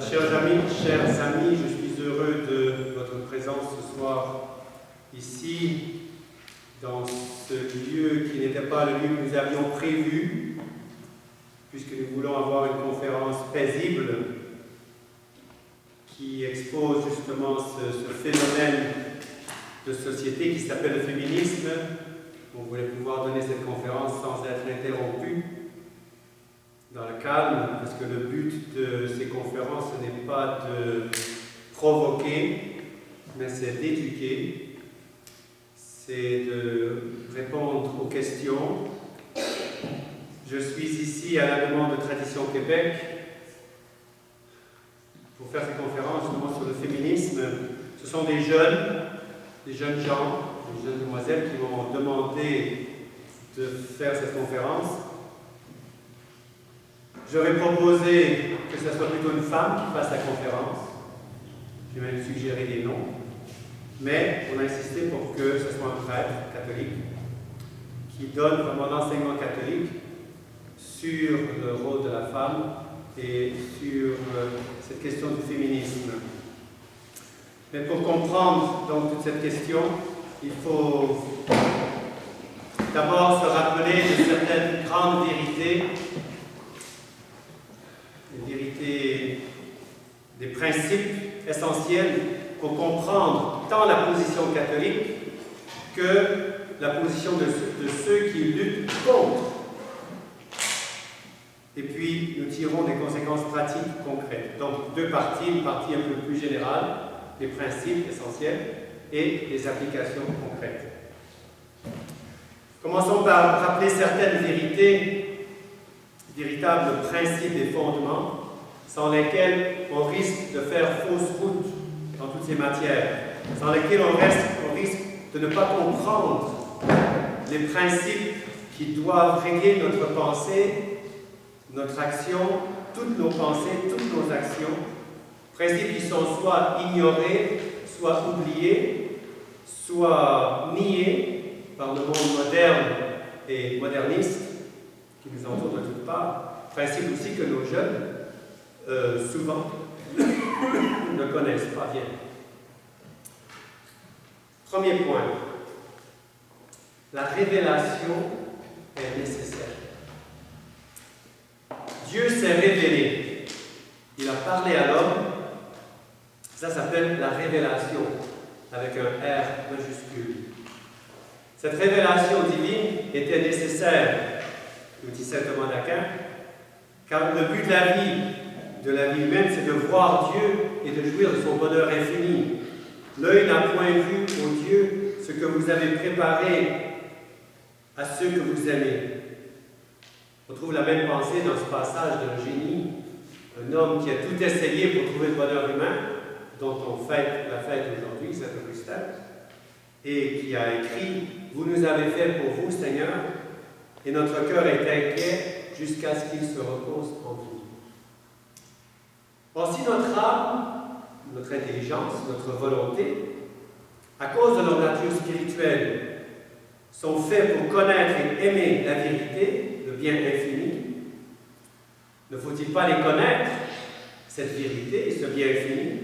Chers amis, je suis heureux de votre présence ce soir ici, dans ce lieu qui n'était pas le lieu que nous avions prévu, puisque nous voulons avoir une conférence paisible qui expose justement ce phénomène de société qui s'appelle le féminisme. On voulait pouvoir donner cette conférence sans être interrompu, dans le calme, parce que le but de ces conférences, ce n'est pas de provoquer, mais c'est d'éduquer, c'est de répondre aux questions. Je suis ici à la demande de Tradition Québec pour faire cette conférence justement sur le féminisme. Ce sont des jeunes gens, des jeunes demoiselles qui m'ont demandé de faire cette conférence. J'aurais proposé que ce soit plutôt une femme qui fasse la conférence. J'ai même suggéré des noms. Mais on a insisté pour que ce soit un prêtre catholique qui donne vraiment l'enseignement catholique sur le rôle de la femme et sur cette question du féminisme. Mais pour comprendre donc toute cette question, il faut d'abord se rappeler de certaines grandes vérités, des principes essentiels pour comprendre tant la position catholique que la position de ceux qui luttent contre. Et puis, nous tirons des conséquences pratiques concrètes. Donc, deux parties, une partie un peu plus générale, les principes essentiels, et les applications concrètes. Commençons par rappeler certaines vérités, véritables principes et fondements, sans lesquels on risque de faire fausse route dans toutes ces matières, sans lesquels on risque de ne pas comprendre les principes qui doivent régler notre pensée, notre action, toutes nos pensées, toutes nos actions, principes qui sont soit ignorés, soit oubliés, soit niés par le monde moderne et moderniste qui nous entoure de toutes parts, principes aussi que nos jeunes souvent ne connaissent pas bien. Premier point, la révélation est nécessaire. Dieu s'est révélé, il a parlé à l'homme, ça s'appelle la révélation, avec un R majuscule. Cette révélation divine était nécessaire, nous dit saint Thomas d'Aquin, car le but de la vie humaine, c'est de voir Dieu et de jouir de son bonheur infini. L'œil n'a point vu, ô Dieu, ce que vous avez préparé à ceux que vous aimez. On trouve la même pensée dans ce passage d'un génie, un homme qui a tout essayé pour trouver le bonheur humain, dont on fête la fête aujourd'hui, saint Augustin, et qui a écrit « Vous nous avez fait pour vous, Seigneur, et notre cœur est inquiet jusqu'à ce qu'il se repose en vous. » Or, si notre âme, notre intelligence, notre volonté, à cause de leur nature spirituelle, sont faits pour connaître et aimer la vérité, le bien infini, ne faut-il pas les connaître, cette vérité et ce bien infini,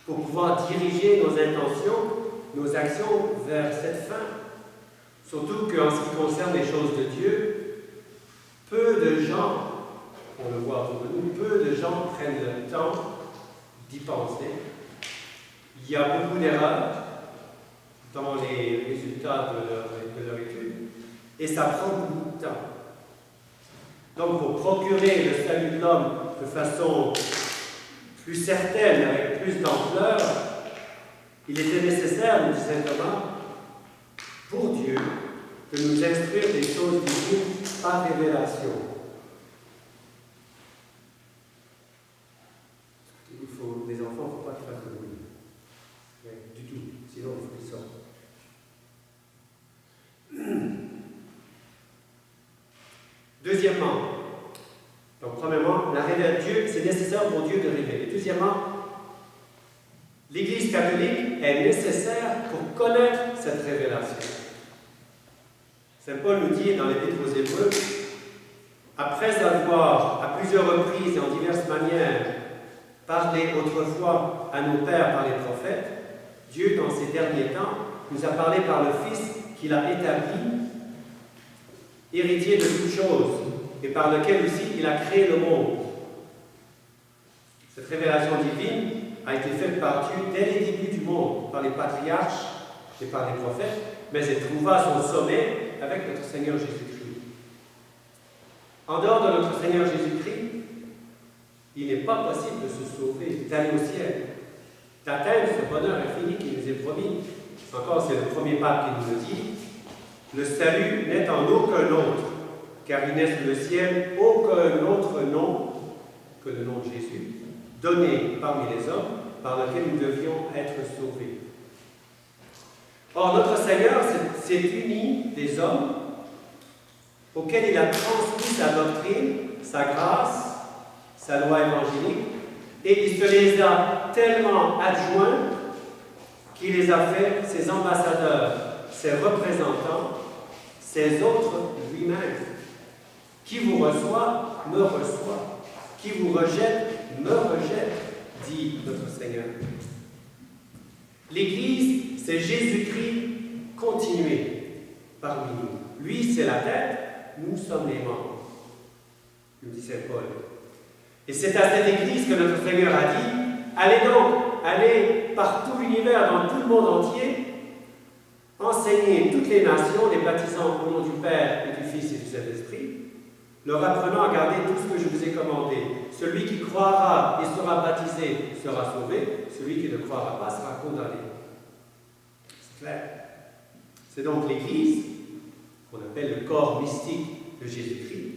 pour pouvoir diriger nos intentions, nos actions vers cette fin? Surtout qu'en ce qui concerne les choses de Dieu, peu de gens, on le voit autour de nous, peu de gens prennent le temps d'y penser. Il y a beaucoup d'erreurs dans les résultats de leur étude, et ça prend beaucoup de temps. Donc, pour procurer le salut de l'homme de façon plus certaine, avec plus d'ampleur, il était nécessaire, nous dit saint Thomas, pour Dieu, de nous instruire des choses divines par révélation. Les enfants, il ne faut pas qu'ils fassent de bruit. Du tout, sinon il faut qu'ils sortent. Deuxièmement, donc premièrement, la révélation, Dieu, c'est nécessaire pour Dieu de révéler. Deuxièmement, l'Église catholique est nécessaire pour connaître cette révélation. Saint Paul nous dit dans l'Épître aux Hébreux, après plusieurs reprises et en diverses manières parlé autrefois à nos pères par les prophètes, Dieu, dans ces derniers temps, nous a parlé par le Fils qu'il a établi, héritier de toutes choses, et par lequel aussi il a créé le monde. Cette révélation divine a été faite par Dieu dès les débuts du monde, par les patriarches et par les prophètes, mais elle trouva son sommet avec notre Seigneur Jésus-Christ. En dehors de notre Seigneur Jésus-Christ, il n'est pas possible de se sauver, d'aller au ciel, d'atteindre ce bonheur infini qui nous est promis. Encore, c'est le premier pape qui nous le dit. Le salut n'est en aucun autre, car il n'est sous le ciel aucun autre nom que le nom de Jésus, donné parmi les hommes, par lequel nous devions être sauvés. Or, notre Seigneur s'est uni des hommes auxquels il a transmis sa doctrine, sa grâce, sa loi évangélique, et il se les a tellement adjoints qu'il les a fait ses ambassadeurs, ses représentants, ses autres lui-même. Qui vous reçoit, me reçoit. Qui vous rejette, me rejette, dit notre Seigneur. L'Église, c'est Jésus-Christ continué parmi nous. Lui, c'est la tête, nous sommes les membres, nous dit Saint Paul. Et c'est à cette Église que notre Seigneur a dit, allez donc, allez par tout l'univers, dans tout le monde entier, enseigner toutes les nations, les baptisant au nom du Père et du Fils et du Saint-Esprit, leur apprenant à garder tout ce que je vous ai commandé. Celui qui croira et sera baptisé sera sauvé, celui qui ne croira pas sera condamné. C'est clair. C'est donc l'Église, qu'on appelle le corps mystique de Jésus-Christ,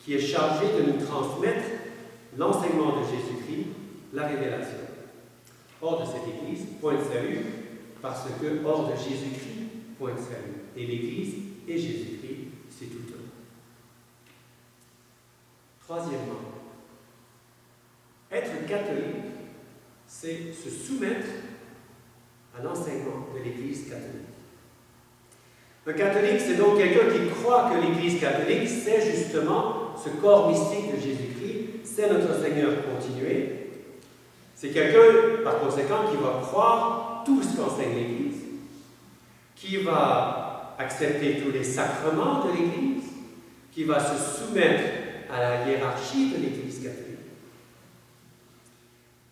qui est chargée de nous transmettre l'enseignement de Jésus-Christ, la révélation. Hors de cette Église, point de salut, parce que hors de Jésus-Christ, point de salut. Et l'Église et Jésus-Christ, c'est tout un. Troisièmement, être catholique, c'est se soumettre à l'enseignement de l'Église catholique. Un catholique, c'est donc quelqu'un qui croit que l'Église catholique, c'est justement ce corps mystique de Jésus-Christ, c'est notre Seigneur continué. C'est quelqu'un, par conséquent, qui va croire tout ce qu'enseigne l'Église, qui va accepter tous les sacrements de l'Église, qui va se soumettre à la hiérarchie de l'Église catholique.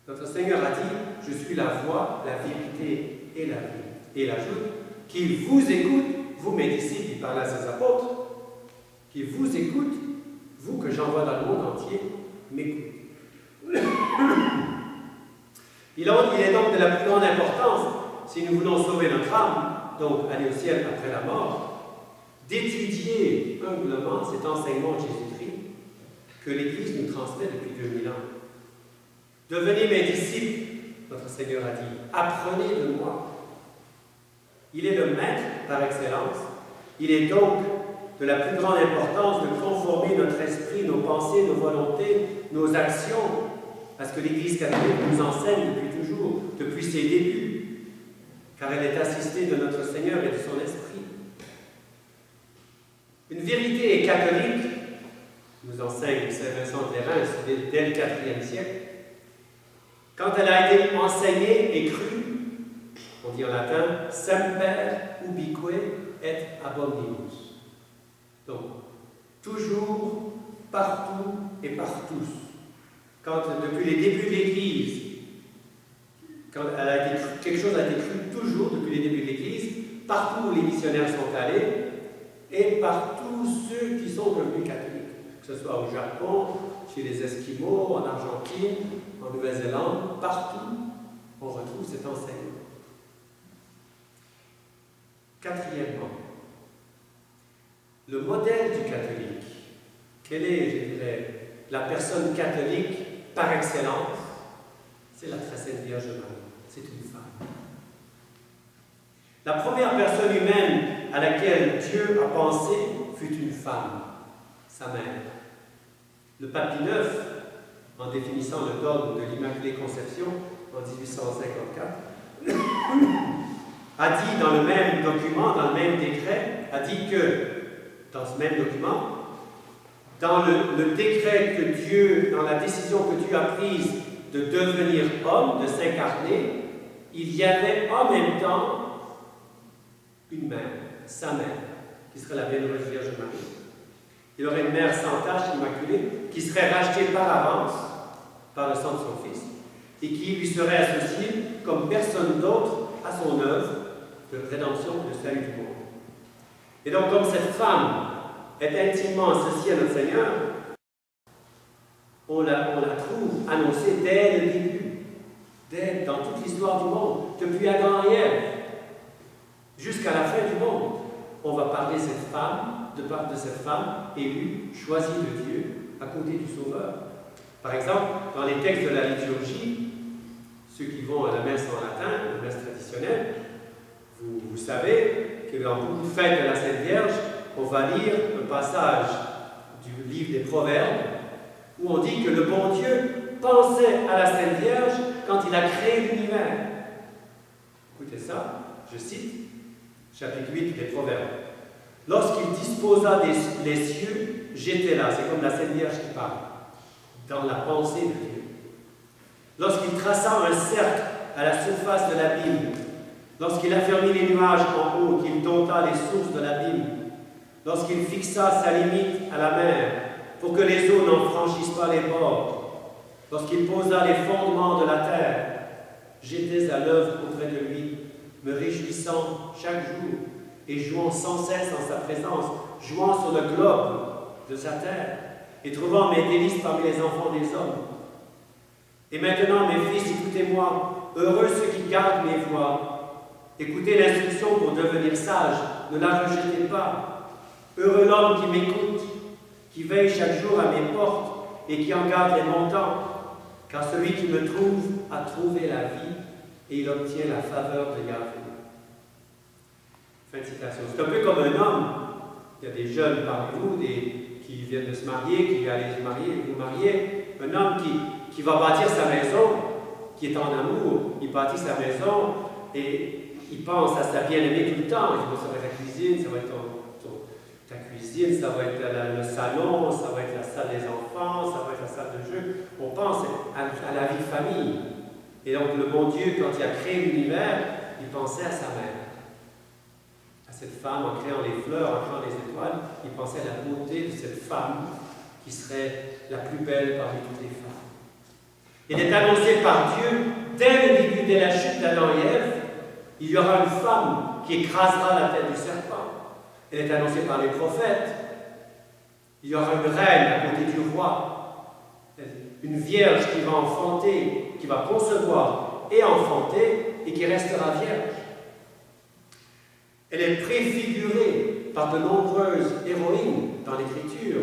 Notre Seigneur a dit, je suis la voie, la vérité et la vie. Et il ajoute, qu'il vous écoute, vous mes disciples, il parle à ses apôtres, qu'il vous écoute, vous que j'envoie dans le monde entier, m'écoute. Il est donc de la plus grande importance, si nous voulons sauver notre âme, donc aller au ciel après la mort, d'étudier humblement cet enseignement de Jésus-Christ que l'Église nous transmet depuis 2000 ans. Devenez mes disciples, notre Seigneur a dit, apprenez de moi. Il est le maître par excellence. Il est donc de la plus grande importance de conformer notre esprit, nos pensées, nos volontés, nos actions à ce que l'Église catholique nous enseigne depuis toujours, depuis ses débuts, car elle est assistée de notre Seigneur et de son Esprit. Une vérité catholique, nous enseigne Saint Vincent de Lérins dès le IVe siècle, quand elle a été enseignée et crue, on dit en latin, semper ubique et abominibus. Donc, toujours, partout et par tous. Quand, depuis les débuts de l'Église, quand quelque chose a été cru toujours depuis les débuts de l'Église, partout où les missionnaires sont allés, et par tous ceux qui sont devenus catholiques, que ce soit au Japon, chez les Esquimaux, en Argentine, en Nouvelle-Zélande, partout, on retrouve cet enseignement. Quatrièmement, le modèle du catholique. Quelle est, je dirais, la personne catholique par excellence? C'est la très sainte Vierge Marie. C'est une femme. La première personne humaine à laquelle Dieu a pensé fut une femme, sa mère. Le pape Pie IX, en définissant le dogme de l'Immaculée Conception en 1854, a dit dans le même document, dans le même décret, a dit que, dans ce même document, dans le décret que Dieu, dans la décision que Dieu a prise de devenir homme, de s'incarner, il y avait en même temps une mère, sa mère, qui serait la Bienheureuse Vierge Marie. Il aurait une mère sans tache, immaculée, qui serait rachetée par avance par le sang de son Fils, et qui lui serait associée comme personne d'autre à son œuvre de rédemption et de salut du monde. Et donc, comme cette femme est intimement associée à notre Seigneur, on la trouve annoncée dès le début, dans toute l'histoire du monde, depuis Adam et Ève, jusqu'à la fin du monde. On va parler de cette femme élue, choisie de Dieu, à côté du Sauveur. Par exemple, dans les textes de la liturgie, ceux qui vont à la messe en latin, la messe traditionnelle, vous savez que dans beaucoup de fêtes de la Sainte Vierge, on va lire un passage du livre des Proverbes où on dit que le bon Dieu pensait à la Sainte Vierge quand il a créé l'univers. Écoutez ça, je cite, chapitre 8 des Proverbes. Lorsqu'il disposa les cieux, j'étais là. C'est comme la Sainte Vierge qui parle, dans la pensée de Dieu. Lorsqu'il traça un cercle à la surface de l'abîme, lorsqu'il affermit les nuages en haut, qu'il dota les sources de l'abîme, lorsqu'il fixa sa limite à la mer, pour que les eaux n'en franchissent pas les bords, lorsqu'il posa les fondements de la terre, j'étais à l'œuvre auprès de lui, me réjouissant chaque jour et jouant sans cesse en sa présence, jouant sur le globe de sa terre et trouvant mes délices parmi les enfants des hommes. Et maintenant, mes fils, écoutez-moi, heureux ceux qui gardent mes voies. Écoutez l'instruction pour devenir sage, ne la rejetez pas. Heureux l'homme qui m'écoute, qui veille chaque jour à mes portes et qui en garde les montants, car celui qui me trouve a trouvé la vie et il obtient la faveur de Yahvé. Fin de citation. C'est un peu comme un homme. Il y a des jeunes parmi vous qui viennent de se marier, qui viennent aller vous marier. Un homme qui va bâtir sa maison, qui est en amour, il bâtit sa maison et il pense à sa bien-aimée tout le temps. Il dit, ça va être la cuisine, ça va être ta cuisine, ça va être le salon, ça va être la salle des enfants, ça va être la salle de jeu. On pense à la vie de famille. Et donc le bon Dieu, quand il a créé l'univers, il pensait à sa mère. À cette femme, en créant les fleurs, en créant les étoiles, il pensait à la beauté de cette femme qui serait la plus belle parmi toutes les femmes. Il est annoncé par Dieu, dès le début, dès la chute d'Adam et Ève, il y aura une femme qui écrasera la tête du serpent. Elle est annoncée par les prophètes. Il y aura une reine à côté du roi, une vierge qui va enfanter, qui va concevoir et enfanter, et qui restera vierge. Elle est préfigurée par de nombreuses héroïnes dans l'Écriture.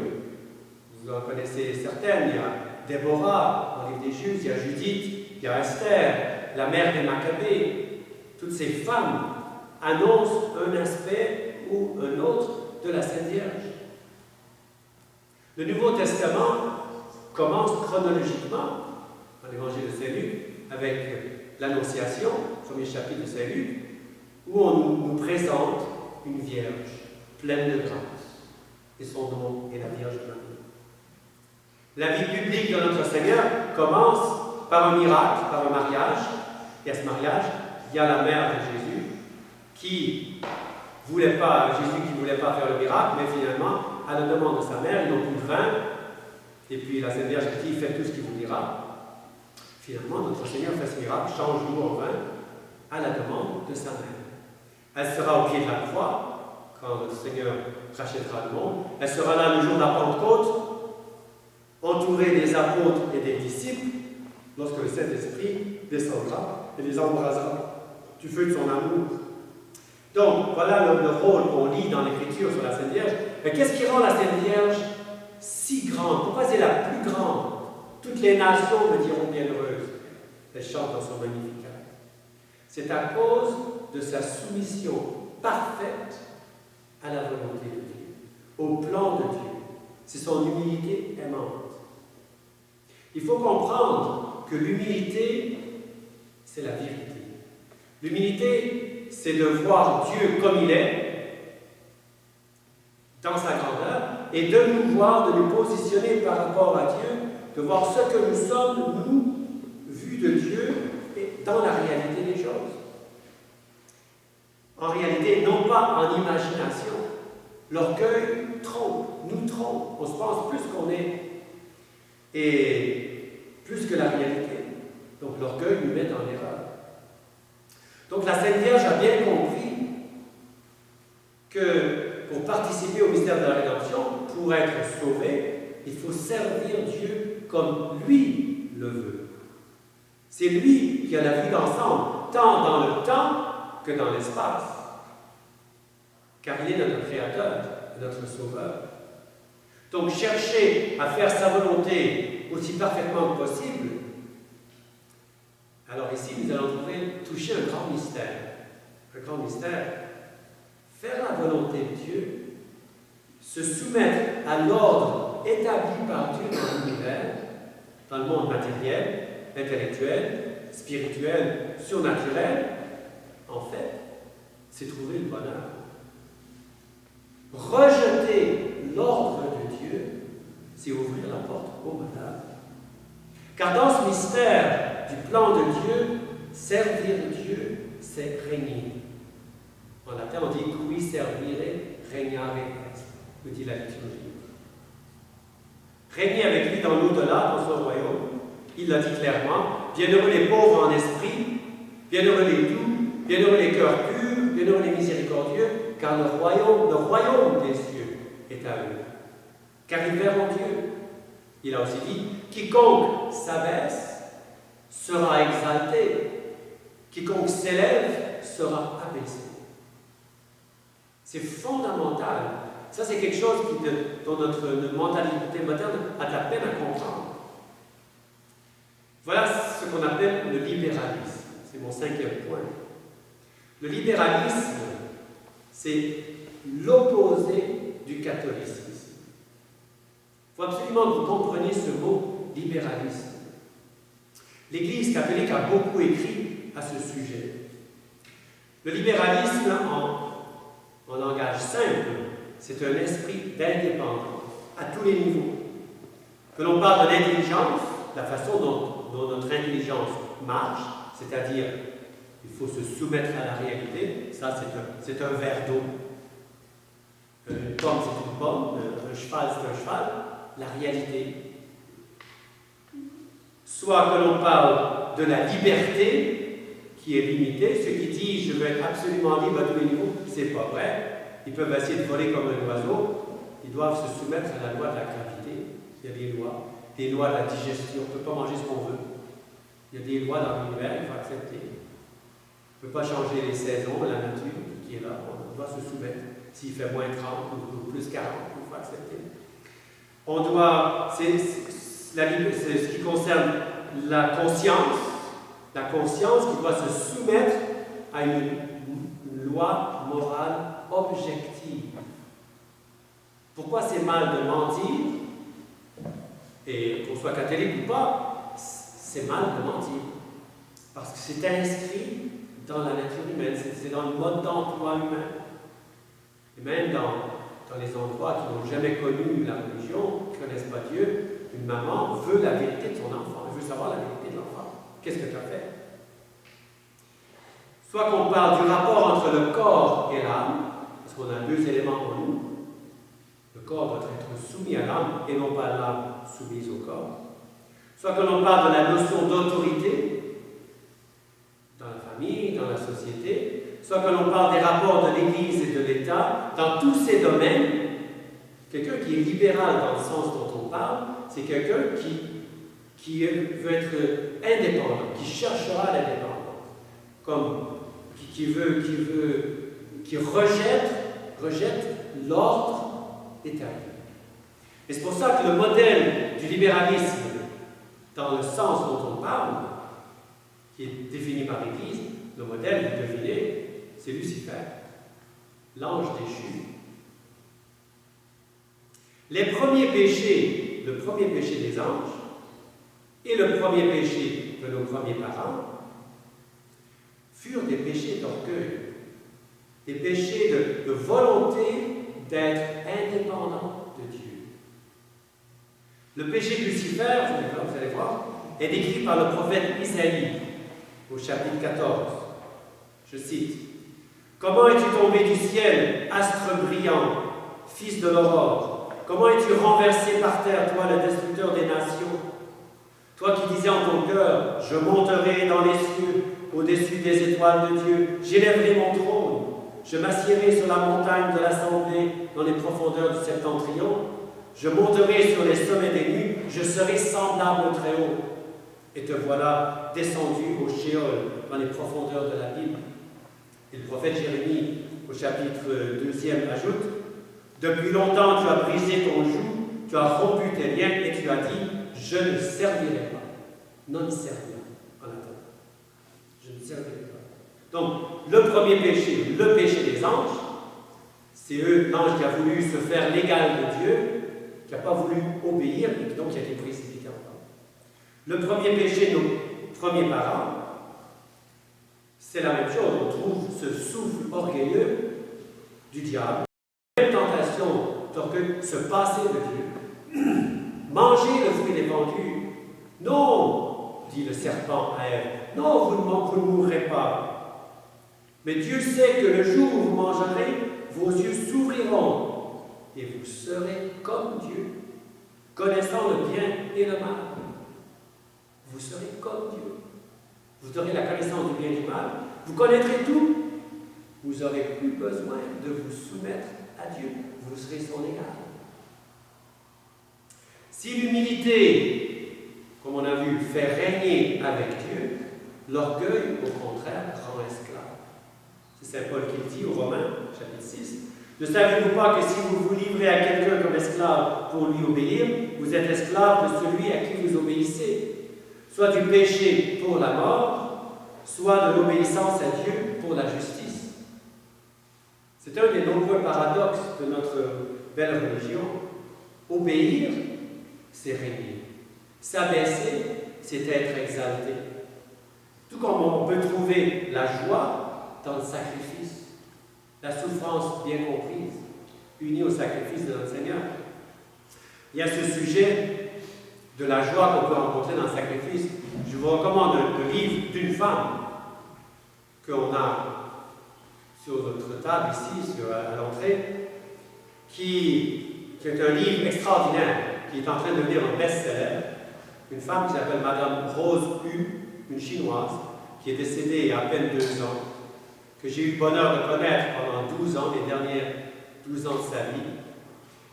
Vous en connaissez certaines. Il y a Déborah dans le livre des Juges, il y a Judith, il y a Esther, la mère des Maccabées. Toutes ces femmes annoncent un aspect ou un autre de la Sainte Vierge. Le Nouveau Testament commence chronologiquement dans l'Évangile de Saint-Luc avec l'Annonciation, premier chapitre de Saint-Luc, où on nous présente une Vierge pleine de grâce. Et son nom est la Vierge Marie. La vie publique de notre Seigneur commence par un miracle, par un mariage. Et à ce mariage, il y a la mère de Jésus qui voulait pas faire le miracle, mais finalement, à la demande de sa mère, ils n'ont plus de vin. Et puis la Sainte Vierge dit, faites tout ce qu'il vous dira. Finalement, notre Seigneur fait ce miracle, change l'eau en vin, à la demande de sa mère. Elle sera au pied de la croix, quand notre Seigneur rachètera le monde. Elle sera là le jour de la Pentecôte, entourée des apôtres et des disciples, lorsque le Saint-Esprit descendra et les embrasera du feu de son amour. Donc, voilà le rôle qu'on lit dans l'Écriture sur la Sainte Vierge. Mais qu'est-ce qui rend la Sainte Vierge si grande? Pourquoi c'est la plus grande? Toutes les nations me diront bienheureuse. Elle chante dans son Magnificat. C'est à cause de sa soumission parfaite à la volonté de Dieu, au plan de Dieu. C'est son humilité aimante. Il faut comprendre que l'humilité, c'est la vérité. L'humilité, c'est de voir Dieu comme il est, dans sa grandeur, et et de nous voir, de nous positionner par rapport à Dieu, de voir ce que nous sommes, nous, vus de Dieu, et dans la réalité des choses. En réalité, non pas en imagination. L'orgueil trompe, nous trompe. On se pense plus qu'on est, et plus que la réalité. Donc l'orgueil nous met dans l'erreur. Donc la Sainte Vierge a bien compris que pour participer au mystère de la rédemption, pour être sauvé, il faut servir Dieu comme lui le veut. C'est lui qui a la vue d'ensemble, tant dans le temps que dans l'espace. Car il est notre Créateur, notre Sauveur. Donc chercher à faire sa volonté aussi parfaitement que possible. Alors ici, nous allons toucher un grand mystère. Un grand mystère. Faire la volonté de Dieu, se soumettre à l'ordre établi par Dieu dans l'univers, dans le monde matériel, intellectuel, spirituel, surnaturel, en fait, c'est trouver le bonheur. Rejeter l'ordre de Dieu, c'est ouvrir la porte au malheur. Car dans ce mystère du plan de Dieu, servir Dieu, c'est régner. En latin, on dit qui servire regnare est, nous dit la liturgie. Régner avec lui dans l'au-delà, dans son royaume. Il l'a dit clairement. Bienheureux les pauvres en esprit, bienheureux les doux, bienheureux les cœurs purs, bienheureux les miséricordieux, car le royaume des cieux est à eux. Car ils verront Dieu. Il a aussi dit, quiconque s'abaisse sera exalté, quiconque s'élève sera abaissé. C'est fondamental. Ça, c'est quelque chose dont notre mentalité moderne a de la peine à comprendre. Voilà ce qu'on appelle le libéralisme. C'est mon 5e point. Le libéralisme, c'est l'opposé du catholicisme. Il faut absolument que vous compreniez ce mot libéralisme. L'Église catholique a beaucoup écrit à ce sujet. Le libéralisme, en langage simple, c'est un esprit d'indépendance à tous les niveaux. Que l'on parle de l'intelligence, la façon dont notre intelligence marche, c'est-à-dire il faut se soumettre à la réalité, ça c'est un verre d'eau. Une pomme c'est une pomme, un cheval c'est un cheval, la réalité. Soit que l'on parle de la liberté qui est limitée, ceux qui disent je veux être absolument libre à tous les niveaux, c'est pas vrai. Ils peuvent essayer de voler comme un oiseau, ils doivent se soumettre à la loi de la gravité. Il y a des lois de la digestion, on ne peut pas manger ce qu'on veut. Il y a des lois dans l'univers, il faut accepter. On ne peut pas changer les saisons, la nature qui est là, on doit se soumettre. S'il fait moins 30 ou plus 40, il faut accepter. On doit, c'est ce qui concerne la conscience qui doit se soumettre à une loi morale objective. Pourquoi c'est mal de mentir? Et qu'on soit catholique ou pas, c'est mal de mentir. Parce que c'est inscrit dans la nature humaine, c'est dans le mode d'emploi humain. Et même dans les endroits qui n'ont jamais connu la religion, qui ne connaissent pas Dieu, une maman veut la vérité de son enfant, elle veut savoir la vérité de l'enfant. Qu'est-ce que tu as fait? Soit qu'on parle du rapport entre le corps et l'âme, parce qu'on a deux éléments en nous. Le corps doit être soumis à l'âme et non pas l'âme soumise au corps. Soit que l'on parle de la notion d'autorité dans la famille, dans la société. Soit que l'on parle des rapports de l'Église et de l'État. Dans tous ces domaines, quelqu'un qui est libéral dans le sens dont on parle, c'est quelqu'un qui veut être indépendant, qui cherchera l'indépendance, qui rejette l'ordre établi. Et c'est pour ça que le modèle du libéralisme, dans le sens dont on parle, qui est défini par l'Église, le modèle, vous devinez, c'est Lucifer, l'ange déchu. Les premiers péchés, le premier péché des anges et le premier péché de nos premiers parents, furent des péchés d'orgueil, des péchés de volonté d'être indépendant de Dieu. Le péché de Lucifer, vous allez voir, est décrit par le prophète Isaïe au chapitre 14. Je cite: « Comment es-tu tombé du ciel, astre brillant, fils de l'aurore? Comment es-tu renversé par terre, toi, le destructeur des nations? Toi qui disais en ton cœur, je monterai dans les cieux, au-dessus des étoiles de Dieu, j'élèverai mon trône, je m'assiérai sur la montagne de l'assemblée, dans les profondeurs du septentrion, je monterai sur les sommets des nues, je serai semblable au Très-Haut. Et te voilà descendu au Shéol, dans les profondeurs de l'abîme. » Et le prophète Jérémie, au chapitre 2e, ajoute: « Depuis longtemps tu as brisé ton joug, tu as rompu tes liens et tu as dit, je ne servirai pas. Non serviam en latin. Je ne servirai pas. » Donc, le premier péché, le péché des anges, c'est eux, l'ange qui a voulu se faire l'égal de Dieu, qui n'a pas voulu obéir, et donc qui a été précipité en bas. Le premier péché, nos premiers parents, c'est la même chose. On trouve ce souffle orgueilleux du diable, la même tentation d'orgueil, se passer de Dieu, manger le fruit défendu. Non, dit le serpent à Ève, non, vous ne mourrez pas. Mais Dieu sait que le jour où vous mangerez, vos yeux s'ouvriront et vous serez comme Dieu, connaissant le bien et le mal. Vous serez comme Dieu. Vous aurez la connaissance du bien et du mal. Vous connaîtrez tout. Vous n'aurez plus besoin de vous soumettre à Dieu. Vous serez son égal. Si l'humilité, comme on a vu, fait régner avec Dieu, l'orgueil, au contraire, rend esclave. C'est Saint Paul qui le dit aux Romains, chapitre 6. Ne savez-vous pas que si vous vous livrez à quelqu'un comme esclave pour lui obéir, vous êtes esclave de celui à qui vous obéissez, soit du péché pour la mort, soit de l'obéissance à Dieu pour la justice. C'est un des nombreux paradoxes de notre belle religion. Obéir, c'est régner. S'abaisser, c'est être exalté. Tout comme on peut trouver la joie dans le sacrifice, la souffrance bien comprise, unie au sacrifice de notre Seigneur. Il y a ce sujet de la joie qu'on peut rencontrer dans le sacrifice. Je vous recommande le livre d'une femme qu'on a sur notre table ici, à l'entrée, qui est un livre extraordinaire, qui est en train de devenir un best-seller. Une femme qui s'appelle Madame Rose Hu, une chinoise, qui est décédée il y a à peine 2 ans, que j'ai eu le bonheur de connaître pendant 12 ans, les dernières 12 ans de sa vie.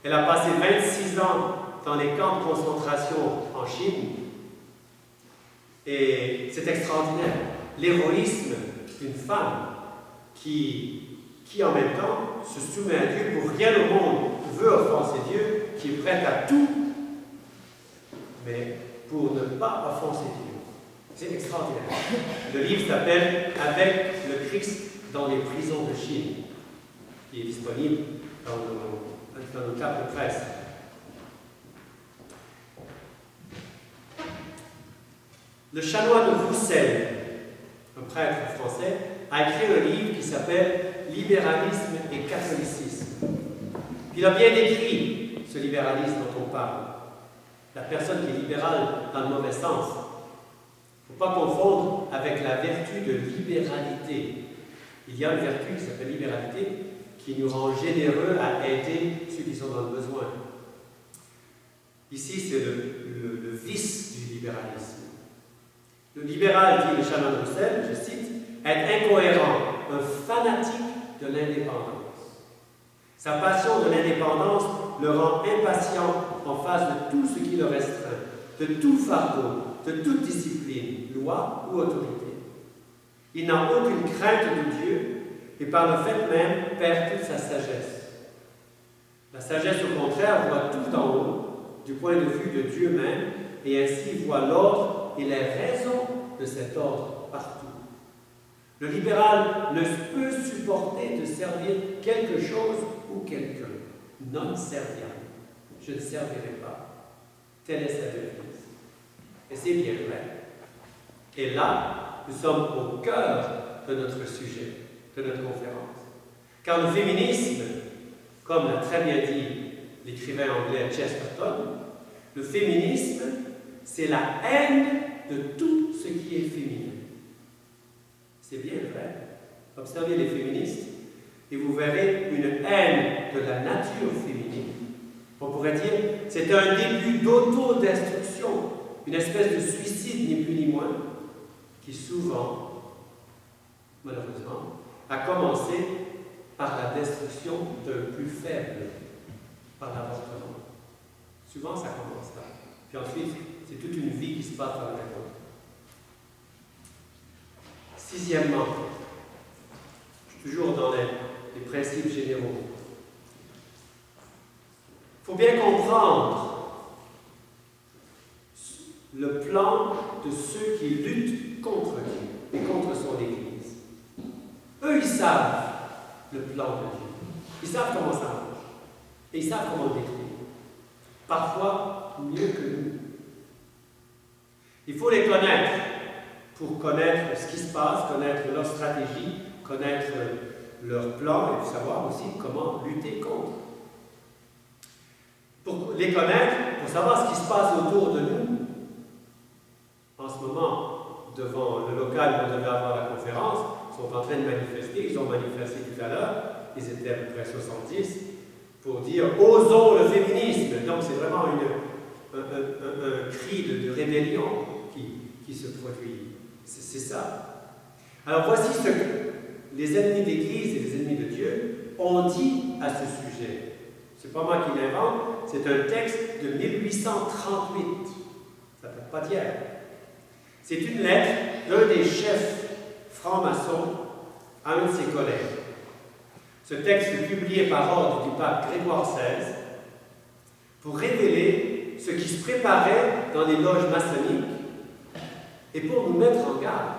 Elle a passé 26 ans dans les camps de concentration en Chine. Et c'est extraordinaire, l'héroïsme d'une femme qui en même temps se soumet à Dieu pour rien au monde, veut offenser Dieu, qui est prête à tout, mais pour ne pas offenser Dieu. C'est extraordinaire. Le livre s'appelle « Avec le Christ dans les prisons de Chine », qui est disponible dans nos cartes de presse. Le chanoine de Roussel, un prêtre français, a écrit un livre qui s'appelle « Libéralisme et catholicisme ». Il a bien décrit ce libéralisme dont on parle. La personne qui est libérale dans le mauvais sens. Il ne faut pas confondre avec la vertu de libéralité. Il y a une vertu qui s'appelle libéralité qui nous rend généreux à aider ceux qui sont dans le besoin. Ici, c'est le vice du libéralisme. Le libéral, dit le chanoine de Roussel, je cite, est incohérent, un fanatique de l'indépendance. Sa passion de l'indépendance le rend impatient en face de tout ce qui le restreint, de tout fardeau, de toute discipline, loi ou autorité. Il n'a aucune crainte de Dieu et par le fait même perd toute sa sagesse. La sagesse, au contraire, voit tout en haut, du point de vue de Dieu même, et ainsi voit l'ordre et les raisons de cet ordre partout. Le libéral ne peut supporter de servir quelque chose ou quelqu'un. Non serviam. Je ne servirai pas. Telle est sa devise. Et c'est bien vrai. Et là, nous sommes au cœur de notre sujet, de notre conférence. Car le féminisme, comme l'a très bien dit l'écrivain anglais Chesterton, Le féminisme, c'est la haine de tout ce qui est féminin. C'est bien vrai. Observez les féministes et vous verrez une haine de la nature féminine. On pourrait dire c'est un début d'autodestruction, une espèce de suicide, ni plus ni moins, qui souvent, malheureusement, a commencé par la destruction d'un plus faible, par l'avortement. Souvent, ça commence là. Puis ensuite, c'est toute une vie qui se passe dans la récolte. Sixièmement, toujours dans les principes généraux, il faut bien comprendre le plan de ceux qui luttent contre Dieu et contre son Église. Eux, ils savent le plan de Dieu. Ils savent comment ça marche. Et ils savent comment le détruire. Parfois, mieux que nous. Il faut les connaître pour connaître ce qui se passe, connaître leur stratégie, connaître leur plan et savoir aussi comment lutter contre. Pour les connaître, pour savoir ce qui se passe autour de nous, en ce moment, devant le local où on devait avoir la conférence, ils sont en train de manifester, ils ont manifesté tout à l'heure, ils étaient à peu près 70, pour dire « Osons le féminisme ». Donc c'est vraiment un cri de rébellion qui se produit. C'est ça. Alors voici ce que les ennemis de l'Église et les ennemis de Dieu ont dit à ce sujet. Ce n'est pas moi qui l'invente, c'est un texte de 1838. Ça ne date pas d'hier. C'est une lettre d'un des chefs francs-maçons à un de ses collègues. Ce texte fut publié par ordre du pape Grégoire XVI pour révéler ce qui se préparait dans les loges maçonniques et pour nous mettre en garde,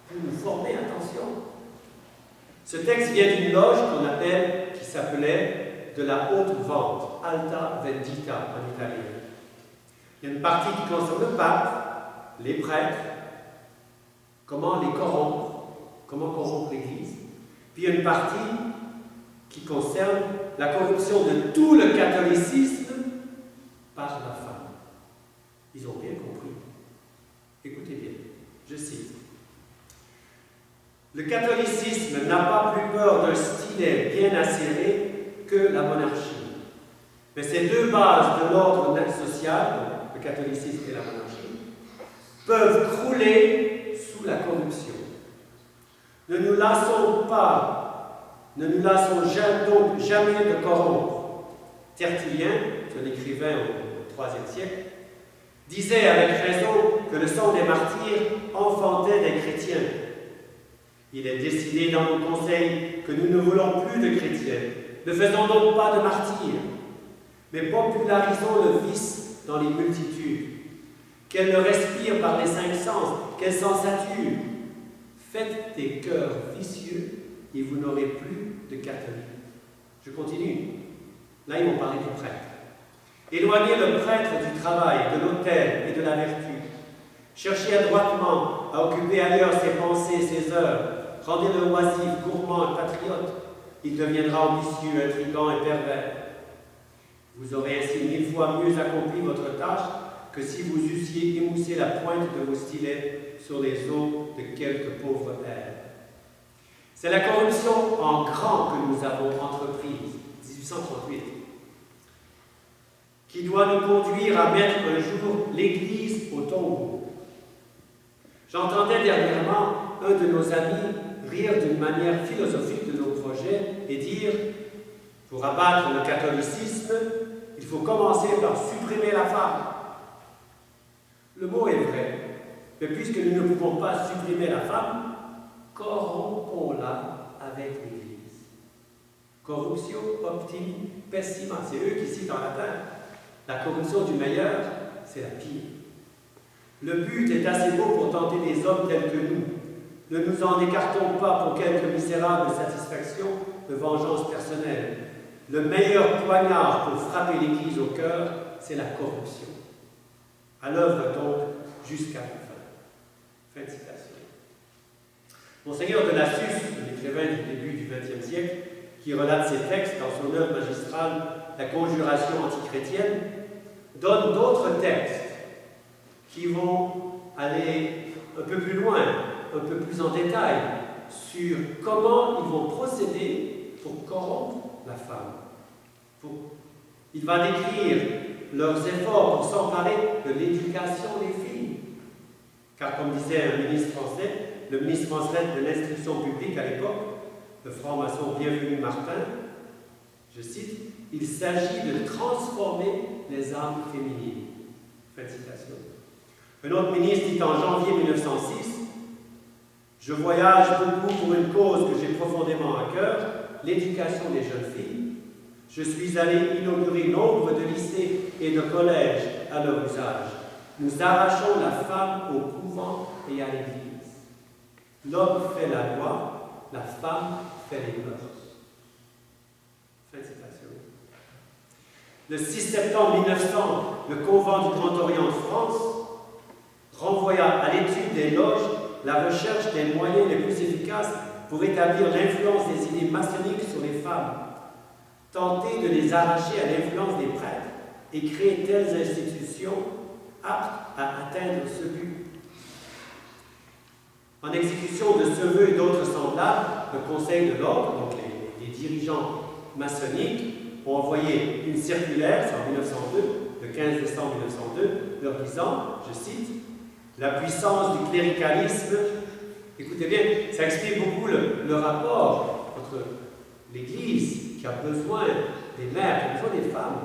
pour nous former attention. Ce texte vient d'une loge qui s'appelait de la haute vente, Alta Vendita en italien. Il y a une partie qui concerne le pape, les prêtres, comment les corrompre, comment corrompre l'Église. Puis il y a une partie qui concerne la corruption de tout le catholicisme par la femme. Ils ont bien compris. Écoutez bien, je cite. Le catholicisme n'a pas plus peur d'un stylet bien acéré que la monarchie. Mais ces deux bases de l'ordre social, le catholicisme et la monarchie, peuvent crouler sous la corruption. Ne nous lassons donc jamais de corrompre. Tertullien, un écrivain au IIIe siècle, disait avec raison que le sang des martyrs enfantait des chrétiens. Il est décidé dans nos conseils que nous ne voulons plus de chrétiens. Ne faisons donc pas de martyrs, mais popularisons le vice dans les multitudes. Qu'elles le respirent par les cinq sens, qu'elles s'en saturent. Faites des cœurs vicieux et vous n'aurez plus de catholiques. Je continue. Là, ils vont parler du prêtre. Éloignez le prêtre du travail, de l'autel et de la vertu. Cherchez adroitement à occuper ailleurs ses pensées, ses heures. Rendez-le oisif, gourmand et patriote. Il deviendra ambitieux, intrigant et pervers. Vous aurez ainsi 1000 fois mieux accompli votre tâche que si vous eussiez émoussé la pointe de vos stylets sur les os de quelques pauvres airs. C'est la corruption en grand que nous avons entreprise, 1838, qui doit nous conduire à mettre un jour l'Église au tombeau. J'entendais dernièrement un de nos amis rire d'une manière philosophique de nos projets et dire, pour abattre le catholicisme, il faut commencer par supprimer la femme. Le mot est vrai, mais puisque nous ne pouvons pas supprimer la femme, corrompons-la avec l'Église. Corruptio optimi pessima, c'est eux qui citent en latin. La corruption du meilleur, c'est la pire. Le but est assez beau pour tenter des hommes tels que nous. Ne nous en écartons pas pour quelques misérables satisfactions de vengeance personnelle. Le meilleur poignard pour frapper l'Église au cœur, c'est la corruption. À l'œuvre donc jusqu'à la fin. Fin de citation. Monseigneur de Lassus, l'écrivain du début du XXe siècle, qui relate ses textes dans son œuvre magistrale La conjuration antichrétienne, donne d'autres textes qui vont aller un peu plus loin, un peu plus en détail sur comment ils vont procéder pour corrompre la femme. Il va décrire leurs efforts pour s'emparer de l'éducation des filles. Car comme disait un ministre français, le ministre français de l'instruction publique à l'époque, le franc-maçon Bienvenu Martin, je cite, « Il s'agit de transformer les âmes féminines. » Fin de citation. Un autre ministre dit en janvier 1906, « Je voyage beaucoup pour une cause que j'ai profondément à cœur, l'éducation des jeunes filles. Je suis allé inaugurer nombre de lycées et de collèges à leur usage. Nous arrachons la femme au couvent et à l'église. L'homme fait la loi, la femme fait les mœurs. » Fin de citation. Le 6 septembre 1900, le Convent du Grand Orient de France renvoya à l'étude des loges la recherche des moyens les plus efficaces pour établir l'influence des idées maçonniques sur les femmes, tenter de les arracher à l'influence des prêtres et créer telles institutions aptes à atteindre ce but. En exécution de ce vœu et d'autres semblables, le Conseil de l'Ordre, donc les dirigeants maçonniques, ont envoyé une circulaire, c'est en 1902, le 15 décembre 1902, leur disant, je cite, « La puissance du cléricalisme », écoutez bien, ça explique beaucoup le rapport entre l'Église qui a besoin des mères, qui a besoin des femmes.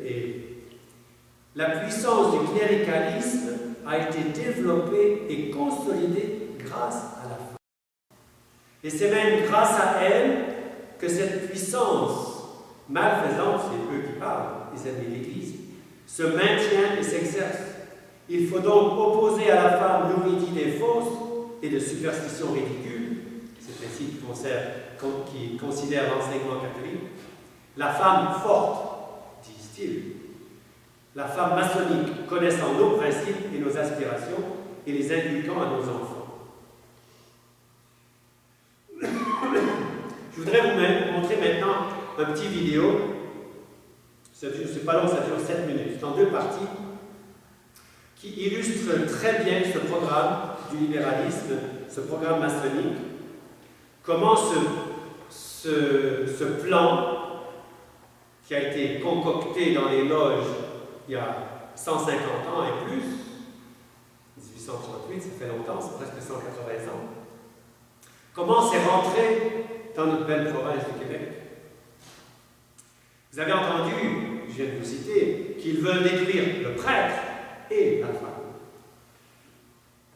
Et la puissance du cléricalisme a été développée et consolidée grâce à la femme. Et c'est même grâce à elle que cette puissance malfaisante, c'est eux qui parlent, les ennemis de l'Église, se maintient et s'exerce. Il faut donc opposer à la femme nourrie d'idées fausses et de superstitions ridicules, c'est ainsi qui considère l'enseignement catholique, la femme forte, disent-ils, la femme maçonnique connaissant nos principes et nos aspirations et les inculquant à nos enfants. Je voudrais vous montrer maintenant un petit vidéo. C'est pas long, ça dure 7 minutes. C'est en 2 parties qui illustre très bien ce programme du libéralisme, ce programme maçonnique. Comment ce plan qui a été concocté dans les loges il y a 150 ans et plus, 1838, ça fait longtemps, c'est presque 180 ans, comment c'est rentré dans notre belle province du Québec. Vous avez entendu, je viens de vous citer, qu'ils veulent détruire le prêtre et la femme.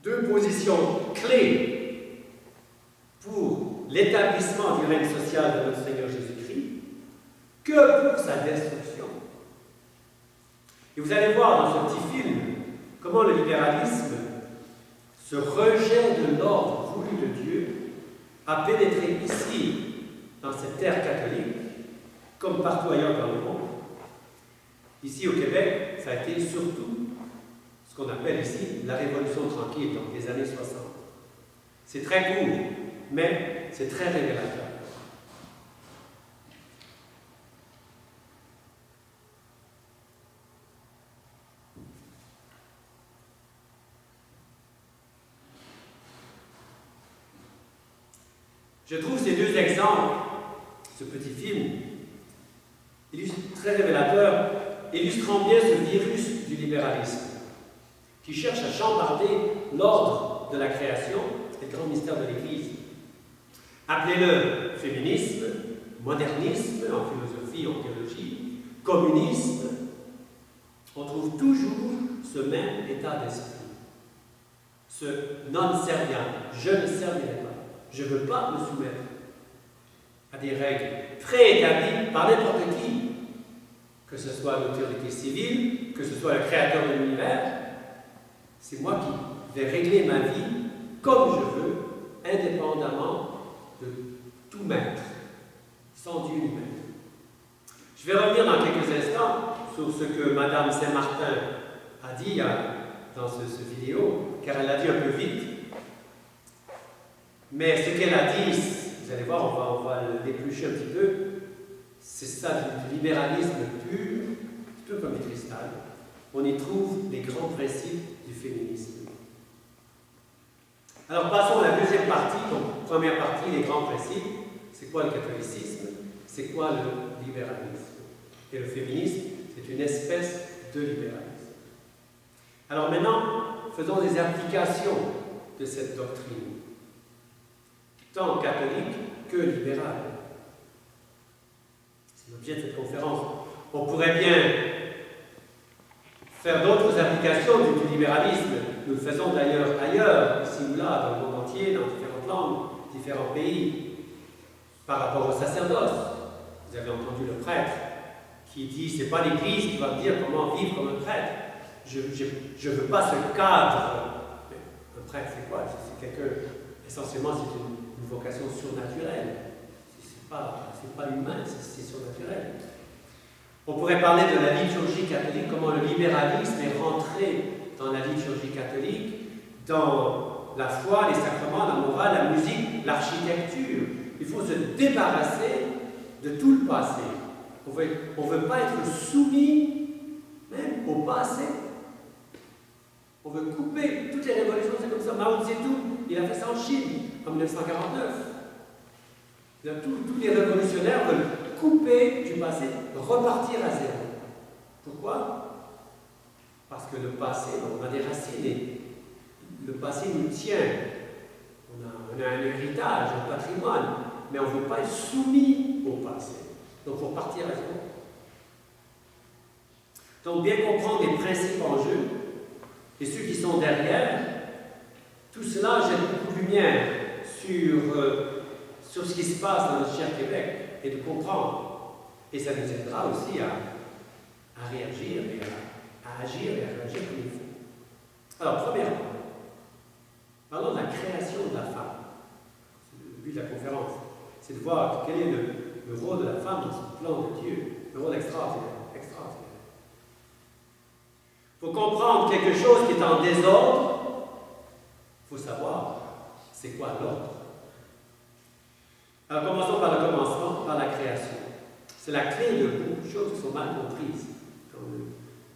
2 positions clés pour l'établissement du règne social de notre Seigneur Jésus-Christ que pour sa destruction. Et vous allez voir dans ce petit film comment le libéralisme, ce rejet de l'ordre voulu de Dieu, a pénétré ici, dans cette terre catholique, comme partout ailleurs dans le monde. Ici au Québec, ça a été surtout ce qu'on appelle ici la Révolution tranquille, donc les années 60. C'est très court, mais c'est très révélateur. Je trouve ces 2 exemples, ce petit film, très révélateur, illustrant bien ce virus du libéralisme, qui cherche à chambarder l'ordre de la création et le grand mystère de l'Église. Appelez-le féminisme, modernisme en philosophie, en théologie, communisme, on trouve toujours ce même état d'esprit. Ce non serviam, je ne servirai pas. Je ne veux pas me soumettre à des règles préétablies par n'importe qui, que ce soit l'autorité civile, que ce soit le créateur de l'univers. C'est moi qui vais régler ma vie comme je veux, indépendamment de tout maître, sans Dieu lui-même. Je vais revenir dans quelques instants sur ce que Mme Saint-Martin a dit dans cette vidéo, car elle l'a dit un peu vite. Mais ce qu'elle a dit, vous allez voir, on va l'éplucher un petit peu, c'est ça, du libéralisme pur, peu comme du cristal, on y trouve les grands principes du féminisme. Alors passons à la deuxième partie. Donc, première partie, les grands principes. C'est quoi le catholicisme? C'est quoi le libéralisme? Et le féminisme, c'est une espèce de libéralisme. Alors maintenant, faisons des applications de cette doctrine, tant catholique que libérale. C'est l'objet de cette conférence. On pourrait bien faire d'autres applications du libéralisme. Nous le faisons d'ailleurs ailleurs, ici ou là, dans le monde entier, dans différentes langues, différents pays. Par rapport au sacerdoce, vous avez entendu le prêtre qui dit c'est pas l'Église qui va me dire comment vivre comme un prêtre. Je ne veux pas ce cadre. Un prêtre, c'est quoi? C'est quelqu'un, essentiellement, c'est une vocation surnaturelle. C'est pas humain, c'est surnaturel. On pourrait parler de la liturgie catholique, comment le libéralisme est rentré dans la liturgie catholique, dans la foi, les sacrements, la morale, la musique, l'architecture. Il faut se débarrasser de tout le passé. On ne veut pas être soumis même au passé. On veut couper toutes les révolutions, c'est comme ça. Mao Zedong, il a fait ça en Chine, en 1949. Tous les révolutionnaires veulent couper du passé, repartir à zéro. Pourquoi? Parce que le passé, on a des racines, et le passé nous tient. On a un héritage, un patrimoine, mais on ne veut pas être soumis au passé. Donc il faut partir à zéro. Donc bien comprendre les principes en jeu, et ceux qui sont derrière, tout cela jette beaucoup de lumière sur ce qui se passe dans notre cher Québec, et de comprendre. Et ça nous aidera aussi à réagir et à agir et à réagir comme il faut. Alors, premièrement, parlons de la création de la femme. C'est le but de la conférence. C'est de voir quel est le rôle de la femme dans ce plan de Dieu. Le rôle extraordinaire. Il faut comprendre quelque chose qui est en désordre. Il faut savoir c'est quoi l'ordre. Alors commençons par le commencement, par la création. C'est la clé de beaucoup de choses qui sont mal comprises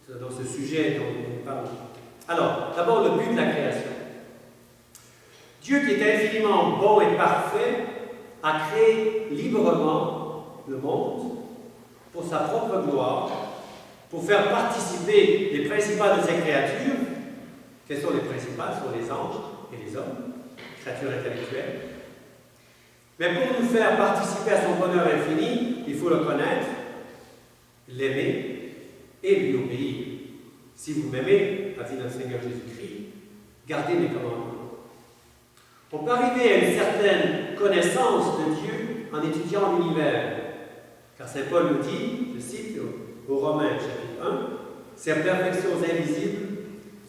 dans ce sujet dont nous parlons. Alors, d'abord le but de la création. Dieu qui est infiniment bon et parfait a créé librement le monde pour sa propre gloire, pour faire participer les principales de ses créatures. Quelles sont les principales? Ce sont les anges et les hommes, créatures intellectuelles. Mais pour nous faire participer à son bonheur infini, il faut le connaître, l'aimer et lui obéir. Si vous m'aimez, a dit notre Seigneur Jésus-Christ, gardez mes commandements. On peut arriver à une certaine connaissance de Dieu en étudiant l'univers. Car Saint Paul nous dit, je cite aux Romains chapitre 1, « Ses perfections invisibles,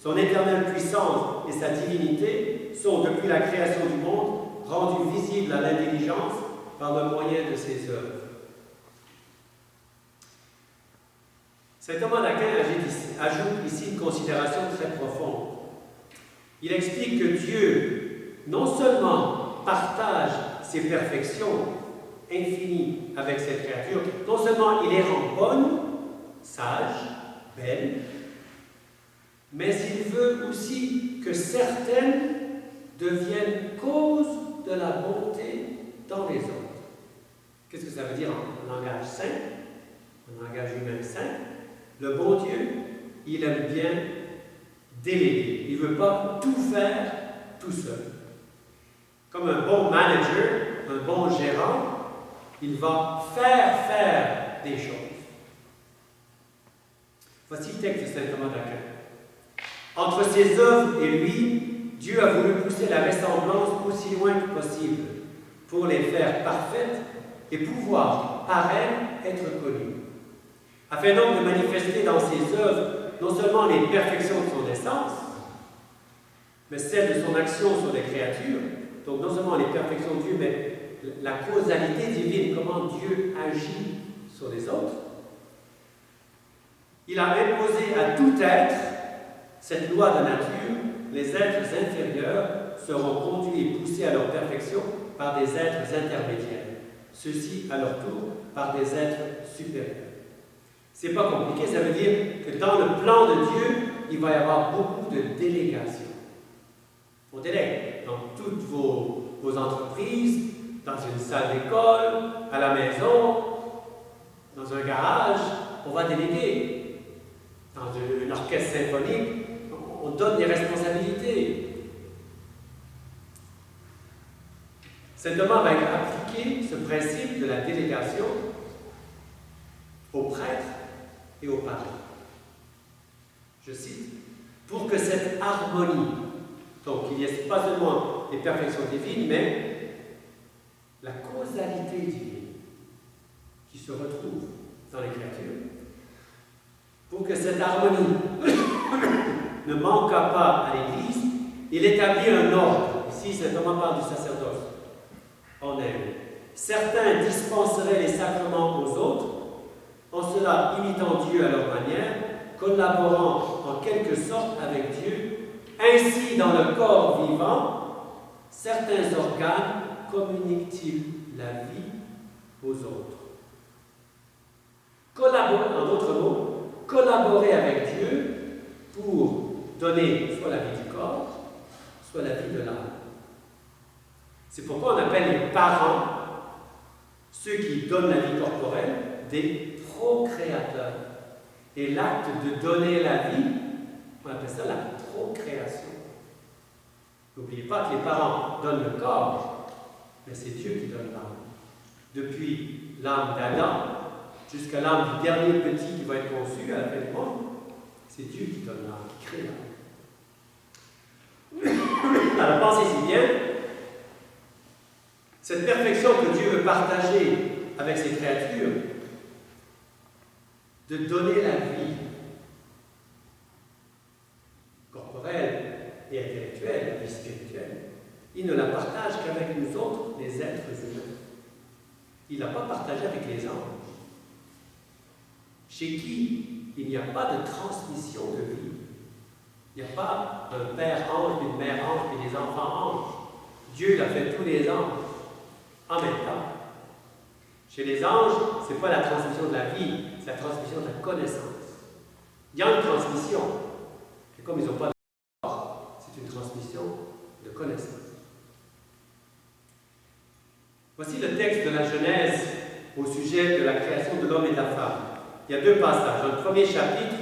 son éternelle puissance et sa divinité sont depuis la création du monde rendues visibles à l'intelligence par le moyen de ses œuvres. » Saint Thomas d'Aquin ajoute ici une considération très profonde. Il explique que Dieu, non seulement partage ses perfections infinies avec cette créature, non seulement il les rend bonnes, sages, belles, mais il veut aussi que certaines deviennent cause de la bonté dans les autres. Qu'est-ce que ça veut dire en langage saint, en langage humain saint? Le bon Dieu, il aime bien déléguer. Il ne veut pas tout faire tout seul. Comme un bon manager, un bon gérant, il va faire des choses. Voici le texte de saint Thomas d'Aquin. Entre ses œuvres et lui, Dieu a voulu pousser la ressemblance aussi loin que possible pour les faire parfaites et pouvoir, par elles, être connues. Afin donc de manifester dans ses œuvres non seulement les perfections de son essence, mais celles de son action sur les créatures, donc non seulement les perfections de Dieu, mais la causalité divine, comment Dieu agit sur les autres. Il a imposé à tout être cette loi de nature. Les êtres inférieurs seront conduits et poussés à leur perfection par des êtres intermédiaires, ceux-ci à leur tour par des êtres supérieurs. C'est pas compliqué, ça veut dire que dans le plan de Dieu, il va y avoir beaucoup de délégation. On délègue dans toutes vos entreprises, dans une salle d'école, à la maison, dans un garage, on va déléguer. Dans une orchestre symphonique, on donne des responsabilités. Saint Thomas va appliquer ce principe de la délégation aux prêtres et aux parents. Je cite, pour que cette harmonie, donc il n'y ait pas seulement les perfections divines, mais la causalité divine qui se retrouve dans l'Écriture, pour que cette harmonie ne manque pas à l'Église, il établit un ordre. Ici, Saint Thomas parle du sacerdoce. En elle. Certains dispenseraient les sacrements aux autres, en cela imitant Dieu à leur manière, collaborant en quelque sorte avec Dieu. Ainsi, dans le corps vivant, certains organes communiquent-ils la vie aux autres. En d'autres mots, collaborer avec Dieu pour donner soit la vie du corps, soit la vie de l'âme. C'est pourquoi on appelle les parents, ceux qui donnent la vie corporelle, des procréateurs. Et l'acte de donner la vie, on appelle ça la procréation. N'oubliez pas que les parents donnent le corps, mais c'est Dieu qui donne l'âme. Depuis l'âme d'Adam jusqu'à l'âme du dernier petit qui va être conçu à la fin du monde, c'est Dieu qui donne l'âme, qui crée l'âme. Alors pensez-y bien, cette perfection que Dieu veut partager avec ses créatures, de donner la vie corporelle et intellectuelle, la vie spirituelle, il ne la partage qu'avec nous autres, les êtres humains. Il ne l'a pas partagée avec les anges, chez qui il n'y a pas de transmission de vie. Il n'y a pas un père ange, une mère ange et des enfants anges. Dieu l'a fait tous les anges en même temps. Chez les anges, ce n'est pas la transmission de la vie, c'est la transmission de la connaissance. Il y a une transmission, et comme ils n'ont pas de corps, c'est une transmission de connaissance. Voici le texte de la Genèse au sujet de la création de l'homme et de la femme. Il y a deux passages. Dans le premier chapitre,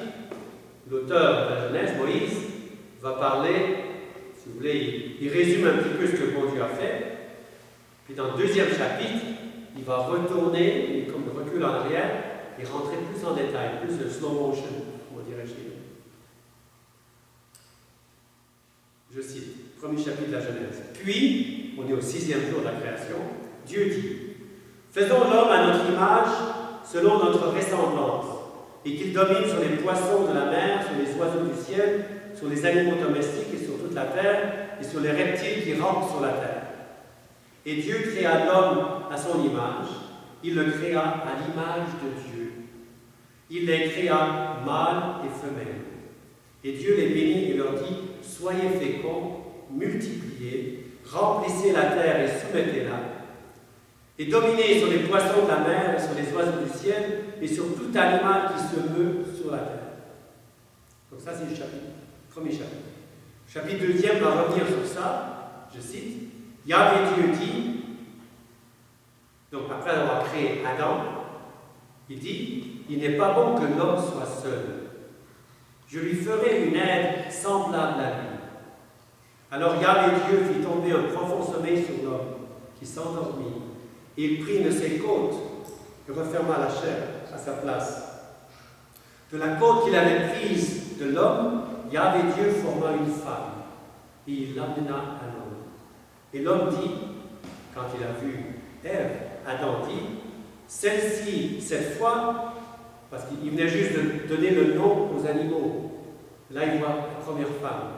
l'auteur de la Genèse, Moïse, va parler, si vous voulez, il résume un petit peu ce que bon Dieu a fait. Puis dans le deuxième chapitre, il va retourner, et comme il recule en arrière, et rentrer plus en détail, plus de slow motion, on dirait chez nous. Je cite, premier chapitre de la Genèse. Puis, on est au 6e jour de la création, Dieu dit, faisons l'homme à notre image, selon notre ressemblance, et qu'il domine sur les poissons de la mer, sur les oiseaux du ciel, sur les animaux domestiques et sur toute la terre, et sur les reptiles qui rampent sur la terre. Et Dieu créa l'homme à son image, il le créa à l'image de Dieu. Il les créa mâles et femelles. Et Dieu les bénit et leur dit, soyez féconds, multipliez, remplissez la terre et soumettez-la, et dominez sur les poissons de la mer et sur les oiseaux du ciel, et sur tout animal qui se meut sur la terre. Donc ça, c'est le premier chapitre. Le chapitre 2e va revenir sur ça, je cite, Yahvé Dieu dit, donc après avoir créé Adam, il dit, il n'est pas bon que l'homme soit seul. Je lui ferai une aide semblable à lui. Alors Yahvé Dieu fit tomber un profond sommeil sur l'homme, qui s'endormit. Il prit une de ses côtes et referma la chair à sa place. De la côte qu'il avait prise de l'homme, Yahvé Dieu forma une femme, et il l'amena à l'homme. Et l'homme dit, quand il a vu Ève, Adam dit, celle-ci, cette fois, parce qu'il venait juste de donner le nom aux animaux, là il voit la première femme,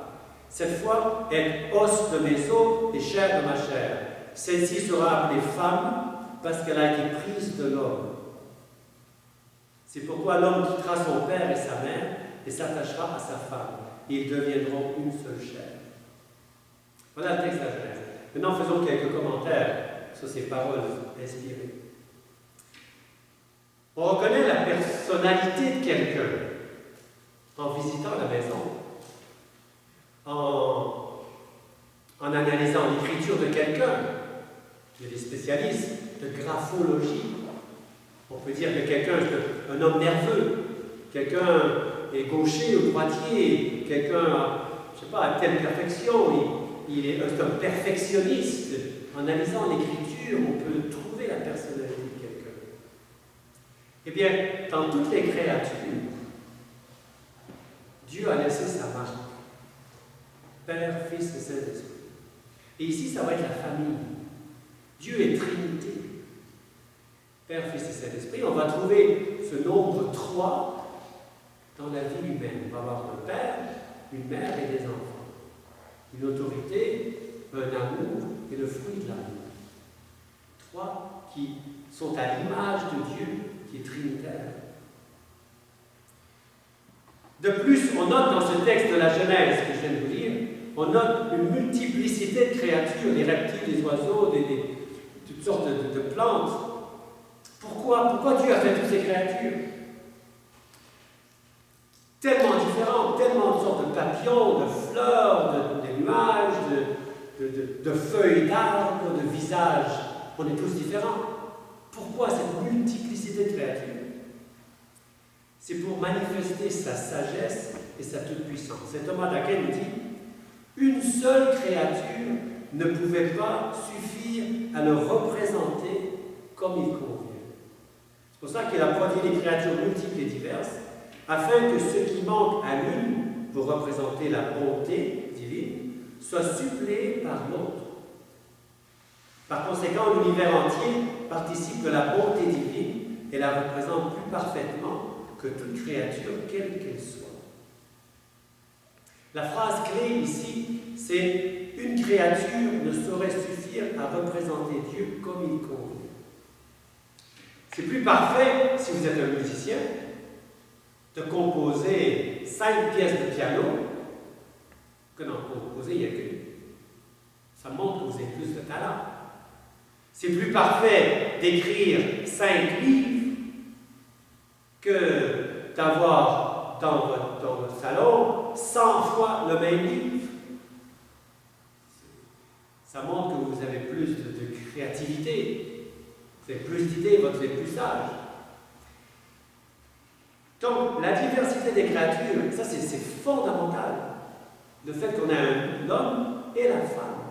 cette fois est os de mes os et chair de ma chair. Celle-ci sera appelée femme parce qu'elle a été prise de l'homme. C'est pourquoi l'homme quittera son père et sa mère et s'attachera à sa femme, et ils deviendront une seule chair. Voilà le texte de la Genèse. Maintenant, faisons quelques commentaires sur ces paroles inspirées. On reconnaît la personnalité de quelqu'un en visitant la maison, en analysant l'écriture de quelqu'un. Il y a des spécialistes de graphologie. On peut dire que quelqu'un est un homme nerveux, quelqu'un est gaucher ou droitier, quelqu'un je ne sais pas, à telle perfection, il est un perfectionniste. En analysant l'écriture, on peut trouver la personnalité de quelqu'un. Eh bien, dans toutes les créatures, Dieu a laissé sa marque. Père, Fils et Saint-Esprit. Et ici, ça va être la famille. Dieu est Trinité. Père, Fils et Saint-Esprit. On va trouver ce nombre 3 dans la vie humaine. On va avoir un père, une mère et des enfants. Une autorité, un amour et le fruit de l'amour. 3 qui sont à l'image de Dieu, qui est trinitaire. De plus, on note dans ce texte de la Genèse que je viens de vous lire, on note une multiplicité de créatures, des reptiles, des oiseaux, toutes sortes de plantes. Pourquoi Dieu a fait toutes ces créatures? Tellement différentes, tellement de sortes de papillons, de fleurs, de nuages, de feuilles d'arbres, de visages. On est tous différents. Pourquoi cette multiplicité de créatures? C'est pour manifester sa sagesse et sa toute-puissance. Saint Thomas d'Aquin nous dit « Une seule créature ne pouvait pas suffire à le représenter comme il convient. » C'est pour ça qu'il a produit des créatures multiples et diverses, afin que ce qui manque à l'une pour représenter la bonté divine soit suppléé par l'autre. Par conséquent, l'univers entier participe de la bonté divine et la représente plus parfaitement que toute créature, quelle qu'elle soit. La phrase clé ici, c'est « Une créature ne saurait suffire à représenter Dieu comme il convient. » C'est plus parfait, si vous êtes un musicien, de composer 5 pièces de piano que d'en composer il n'y a qu'une. Ça montre que vous avez plus de talent. C'est plus parfait d'écrire 5 livres que d'avoir dans votre salon 100 fois le même livre. Ça montre que vous avez plus de créativité, vous avez plus d'idées, vous êtes plus sage. Donc, la diversité des créatures, ça c'est fondamental. Le fait qu'on a l'homme et la femme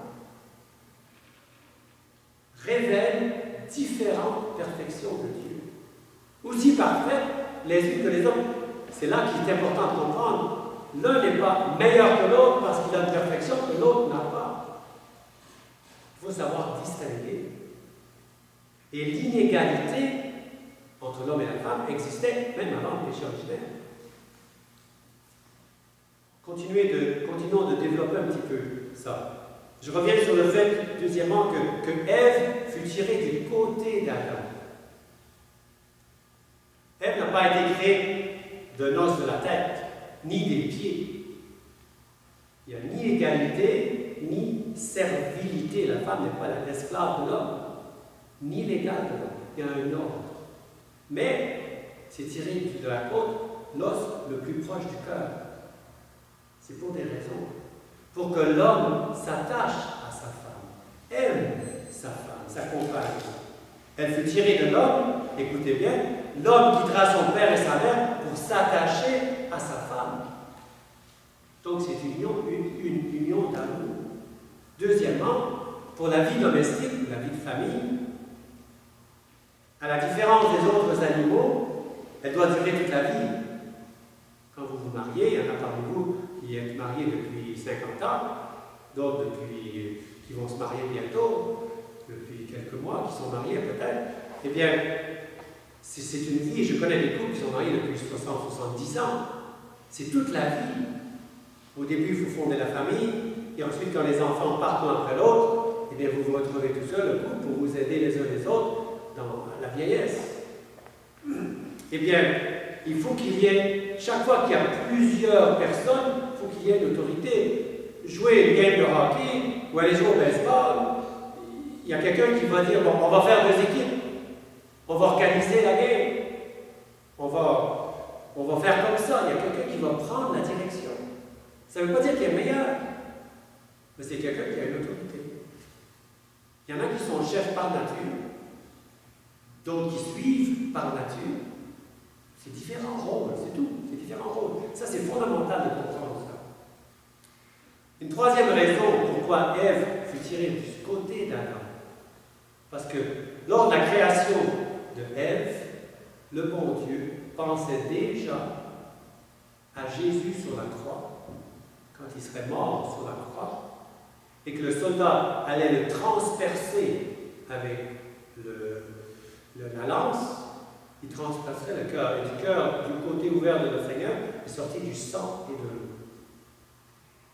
révèle différentes perfections de Dieu. Aussi parfaites les unes que les autres. C'est là qu'il est important de comprendre. L'un n'est pas meilleur que l'autre parce qu'il a une perfection que l'autre n'a pas. Il faut savoir distinguer. Et l'inégalité entre l'homme et la femme existait même avant le péché originel. Continuons de développer un petit peu ça. Je reviens sur le fait, deuxièmement, que Ève fut tirée du côté d'Adam. Ève n'a pas été créée d'un os de la tête, ni des pieds. Il n'y a ni égalité, ni servilité. La femme n'est pas l'esclave de l'homme, ni l'égale de l'homme. Il y a un ordre. Mais c'est tiré de la côte l'os le plus proche du cœur. C'est pour des raisons. Pour que l'homme s'attache à sa femme, aime sa femme, sa compagne. Elle fut tirée de l'homme, écoutez bien, l'homme quittera son père et sa mère pour s'attacher à sa femme. Donc c'est une union d'amour. Deuxièmement, pour la vie domestique, la vie de famille, à la différence des autres animaux, elle doit durer toute la vie. Quand vous vous mariez, il y en a parmi vous qui êtes mariés depuis 50 ans, d'autres qui vont se marier bientôt, depuis quelques mois, qui sont mariés peut-être. Eh bien, c'est une vie, je connais des couples qui sont mariés depuis 60, 70 ans. C'est toute la vie. Au début, il faut fonder la famille, et ensuite, quand les enfants partent l'un après l'autre, eh bien, vous vous retrouvez tout seul, le couple, pour vous aider les uns les autres dans la vieillesse. Eh bien, il faut qu'il y ait, chaque fois qu'il y a plusieurs personnes, il faut qu'il y ait une autorité. Jouer une game de hockey ou aller jouer au baseball, il y a quelqu'un qui va dire, bon, on va faire 2 équipes, on va organiser la game. on va faire comme ça. Il y a quelqu'un qui va prendre la direction. Ça ne veut pas dire qu'il est meilleur, mais c'est quelqu'un qui a une autorité. Il y en a qui sont chefs par nature, d'autres qui suivent par nature. C'est différents rôles, c'est tout. C'est différents rôles. Ça, c'est fondamental de comprendre ça. Une troisième raison pourquoi Ève fut tirée du côté d'Adam. Parce que lors de la création de Ève, le bon Dieu pensait déjà à Jésus sur la croix, quand il serait mort sur la croix, et que le soldat allait le transpercer avec la lance. Il transpercerait le cœur, et du cœur, du côté ouvert de notre Seigneur, est sorti du sang et de l'eau.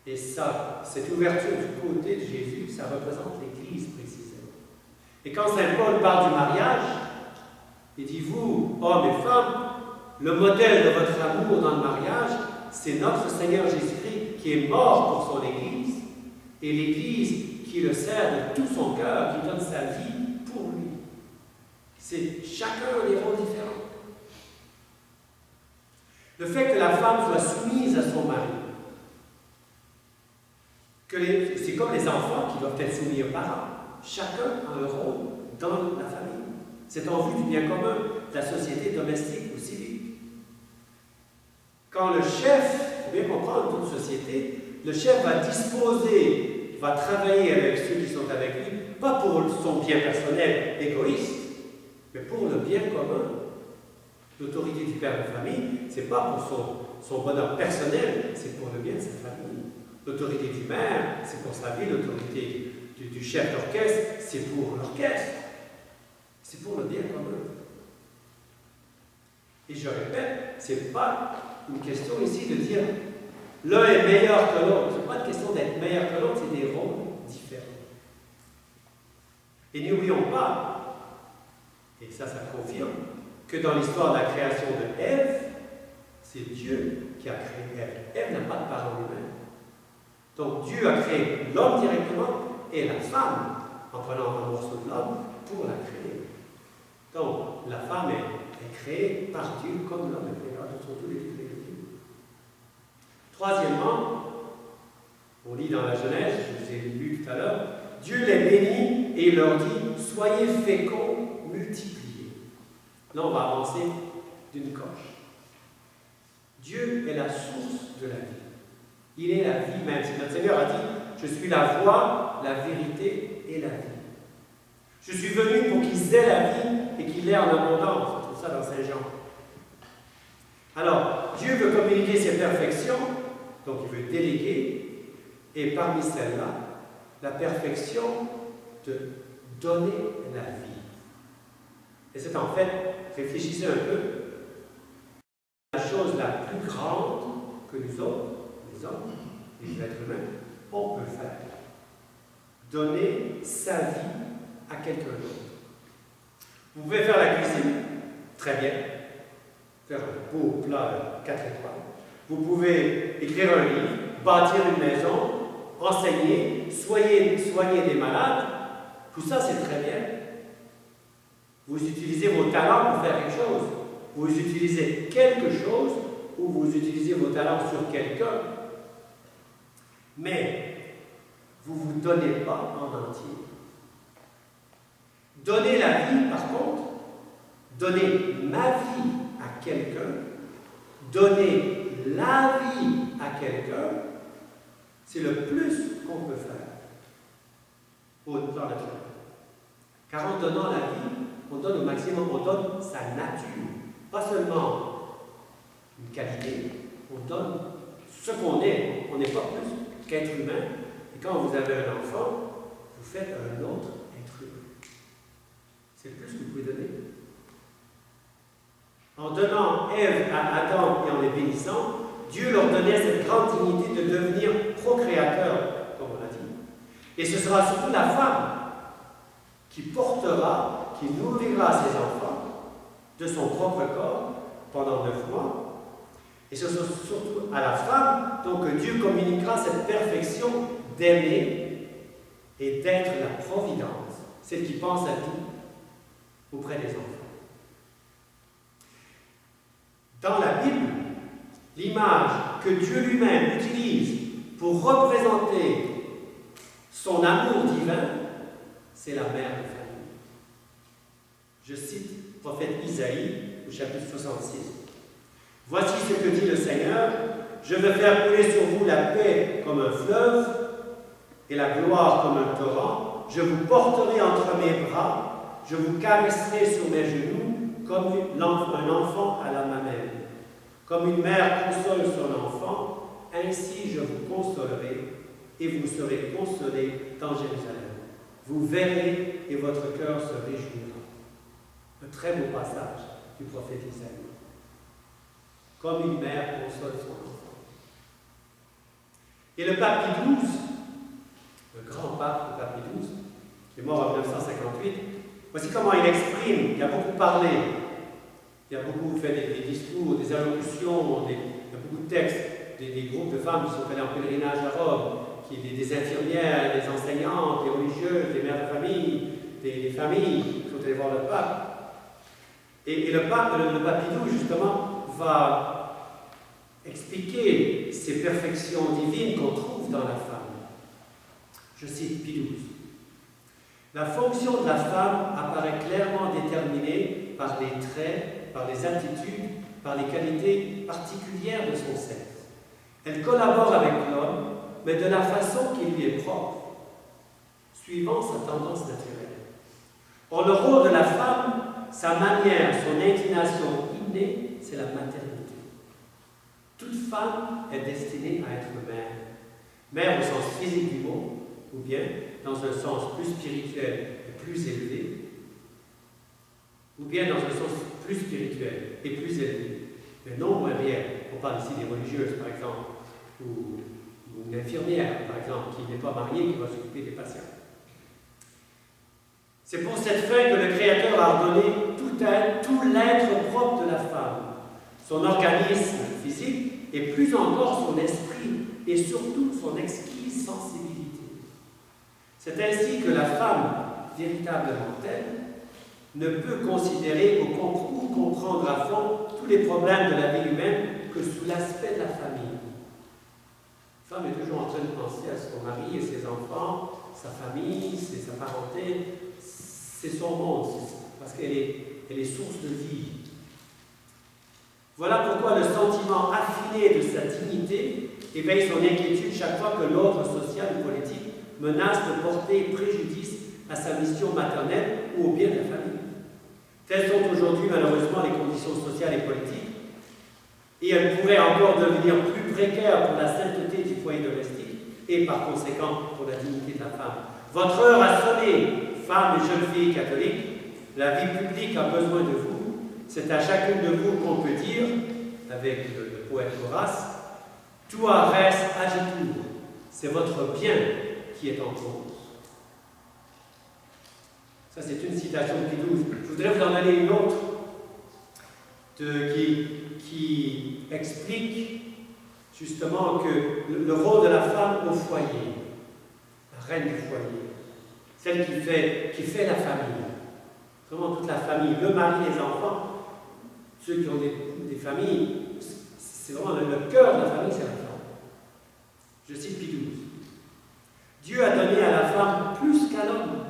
Et ça, cette ouverture du côté de Jésus, ça représente l'Église précisément. Et quand Saint Paul parle du mariage, il dit, vous, hommes et femmes, le modèle de votre amour dans le mariage, c'est notre Seigneur Jésus-Christ qui est mort pour son Église, et l'Église qui le sert de tout son cœur, qui donne sa vie pour lui. C'est chacun des rôles différents. Le fait que la femme soit soumise à son mari, c'est comme les enfants qui doivent être soumis aux parents. Chacun a un rôle dans la famille. C'est en vue du bien commun, de la société domestique ou civique. Quand le chef, il faut bien comprendre toute société, le chef va disposer, va travailler avec ceux qui sont avec lui, pas pour son bien personnel égoïste, mais pour le bien commun. L'autorité du père de famille, ce n'est pas pour son bonheur personnel, c'est pour le bien de sa famille. L'autorité du maire, c'est pour sa vie. L'autorité du chef d'orchestre, c'est pour l'orchestre. C'est pour le bien commun. Et je répète, ce n'est pas une question ici de dire l'un est meilleur que l'autre. Ce n'est pas une question d'être meilleur que l'autre, c'est des rôles différents. Et n'oublions pas, et ça confirme, que dans l'histoire de la création de Ève, c'est Dieu qui a créé Ève. Ève n'a pas de parents humains. Donc Dieu a créé l'homme directement et la femme en prenant un morceau de l'homme pour la créer. Donc la femme est créée par Dieu comme l'homme est créé. Ce sont tous les deux Dieu. Troisièmement, on lit dans la Genèse, je vous ai lu tout à l'heure, Dieu les bénit et il leur dit, soyez féconds, multipliez. Là, on va avancer d'une coche. Dieu est la source de la vie. Il est la vie même. Notre Seigneur a dit, je suis la voie, la vérité et la vie. Je suis venu pour qu'ils aient la vie et qu'ils l'aient en abondance. On trouve ça dans Saint Jean. Alors, Dieu veut communiquer ses perfections, donc il veut déléguer, et parmi celles-là, la perfection de donner la vie. Et c'est en fait, réfléchissez un peu, la chose la plus grande que nous autres, les hommes, les êtres humains, on peut faire. Donner sa vie à quelqu'un d'autre. Vous pouvez faire la cuisine, très bien, faire un beau plat 4 étoiles. Vous pouvez écrire un livre, bâtir une maison, enseigner, soigner des malades. Tout ça, c'est très bien. Vous utilisez vos talents pour faire quelque chose. Vous utilisez quelque chose ou vous utilisez vos talents sur quelqu'un. Mais vous ne vous donnez pas en entier. Donner la vie, par contre, donner ma vie à quelqu'un, donner la vie à quelqu'un, c'est le plus qu'on peut faire au plan naturel. Car en donnant la vie, on donne au maximum, on donne sa nature, pas seulement une qualité, on donne ce qu'on est. On n'est pas plus qu'être humain. Et quand vous avez un enfant, vous faites un autre être humain. C'est le plus que vous pouvez donner. En donnant Ève à Adam et en les bénissant, Dieu leur donnait cette grande dignité de devenir procréateur, comme on l'a dit. Et ce sera surtout la femme qui portera, qui nourrira ses enfants de son propre corps pendant 9 mois. Et ce sera surtout à la femme donc que Dieu communiquera cette perfection d'aimer et d'être la providence, celle qui pense à tout auprès des enfants. Dans la Bible, l'image que Dieu lui-même utilise pour représenter son amour divin, c'est la mère de famille. Je cite le prophète Isaïe au chapitre 66. « Voici ce que dit le Seigneur, je veux faire couler sur vous la paix comme un fleuve et la gloire comme un torrent. Je vous porterai entre mes bras, je vous caresserai sur mes genoux comme un enfant à la mamelle. Comme une mère console son enfant, ainsi je vous consolerai et vous serez consolés dans Jérusalem. Vous verrez et votre cœur se réjouira. » Un très beau passage du prophète Isaïe. Comme une mère console son enfant. Et le pape Pie XII, le grand pape, le pape Pie XII, qui est mort en 1958, voici comment il exprime, il a beaucoup parlé, il a beaucoup fait des discours, des allocutions, il y a beaucoup de textes, des groupes de femmes qui sont allées en pèlerinage à Rome, des infirmières, des enseignantes, des religieuses, des mères de famille, des familles qui sont allées voir le pape. Et le pape Pie XII, justement, va expliquer ces perfections divines qu'on trouve dans la femme. Je cite Pie XII. « La fonction de la femme apparaît clairement déterminée par les traits, par les attitudes, par les qualités particulières de son sexe. Elle collabore avec l'homme, mais de la façon qui lui est propre, suivant sa tendance naturelle. Or, le rôle de la femme, sa manière, son inclination innée, c'est la maternité. Toute femme est destinée à être mère. Mère au sens physique du mot, ou bien dans un sens plus spirituel et plus élevé, ou bien dans un sens plus spirituel et plus élevé, mais non moins réel. On parle ici des religieuses, par exemple, ou une infirmière, par exemple, qui n'est pas mariée, qui va s'occuper des patients. C'est pour cette fin que le Créateur a ordonné tout l'être propre de la femme, son organisme physique et plus encore son esprit et surtout son exquise sensibilité. C'est ainsi que la femme, véritablement telle, ne peut considérer ou comprendre à fond tous les problèmes de la vie humaine que sous l'aspect de la famille. La femme est toujours en train de penser à son mari et ses enfants, sa famille, sa parenté, c'est son monde, parce qu'elle est source de vie. Voilà pourquoi le sentiment affiné de sa dignité éveille son inquiétude chaque fois que l'ordre social ou politique menace de porter préjudice à sa mission maternelle ou au bien de la famille. Telles sont aujourd'hui malheureusement les conditions sociales et politiques, et elles pourraient encore devenir plus précaires pour la sainteté du foyer domestique et par conséquent pour la dignité de la femme. Votre heure a sonné, femmes et jeunes filles catholiques, la vie publique a besoin de vous. C'est à chacune de vous qu'on peut dire, avec le poète Horace, « Tua res agitur », c'est votre bien qui est en cause. Ça, c'est une citation de Pie XII. Je voudrais vous en donner une autre qui explique justement que le rôle de la femme au foyer, la reine du foyer, celle qui fait la famille, vraiment toute la famille, le mari, les enfants, ceux qui ont des familles, c'est vraiment le cœur de la famille, c'est la femme. Je cite Pie XII. Dieu a donné à la femme plus qu'à l'homme,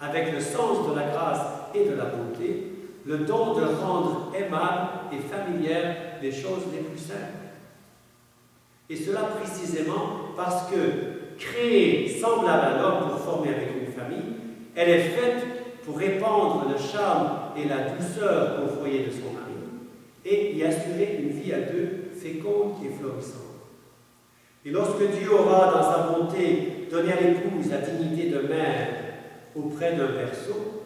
avec le sens de la grâce et de la beauté, le don de rendre aimables et familières les choses les plus simples. Et cela précisément parce que, créée semblable à l'homme pour former avec une famille, elle est faite pour répandre le charme et la douceur au foyer de son mari et y assurer une vie à deux féconde et florissante. Et lorsque Dieu aura, dans sa bonté, donné à l'épouse la dignité de mère auprès d'un berceau,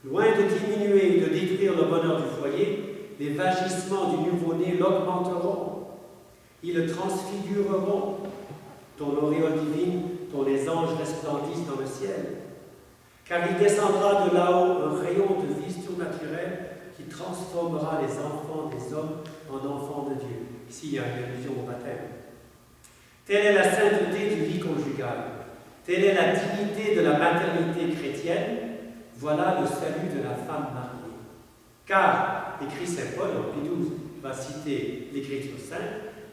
loin de diminuer et de détruire le bonheur du foyer, les vagissements du nouveau-né l'augmenteront. Ils le transfigureront, dont l'auréole divine, dont les anges resplendissent dans le ciel. Car il descendra de là-haut un rayon de vie surnaturelle qui transformera les enfants des hommes en enfants de Dieu. Ici, il y a une allusion au baptême. Telle est la sainteté du lit conjugal. Telle est la dignité de la maternité chrétienne. Voilà le salut de la femme mariée. Car, écrit saint Paul en Pie XII, va citer l'Écriture sainte,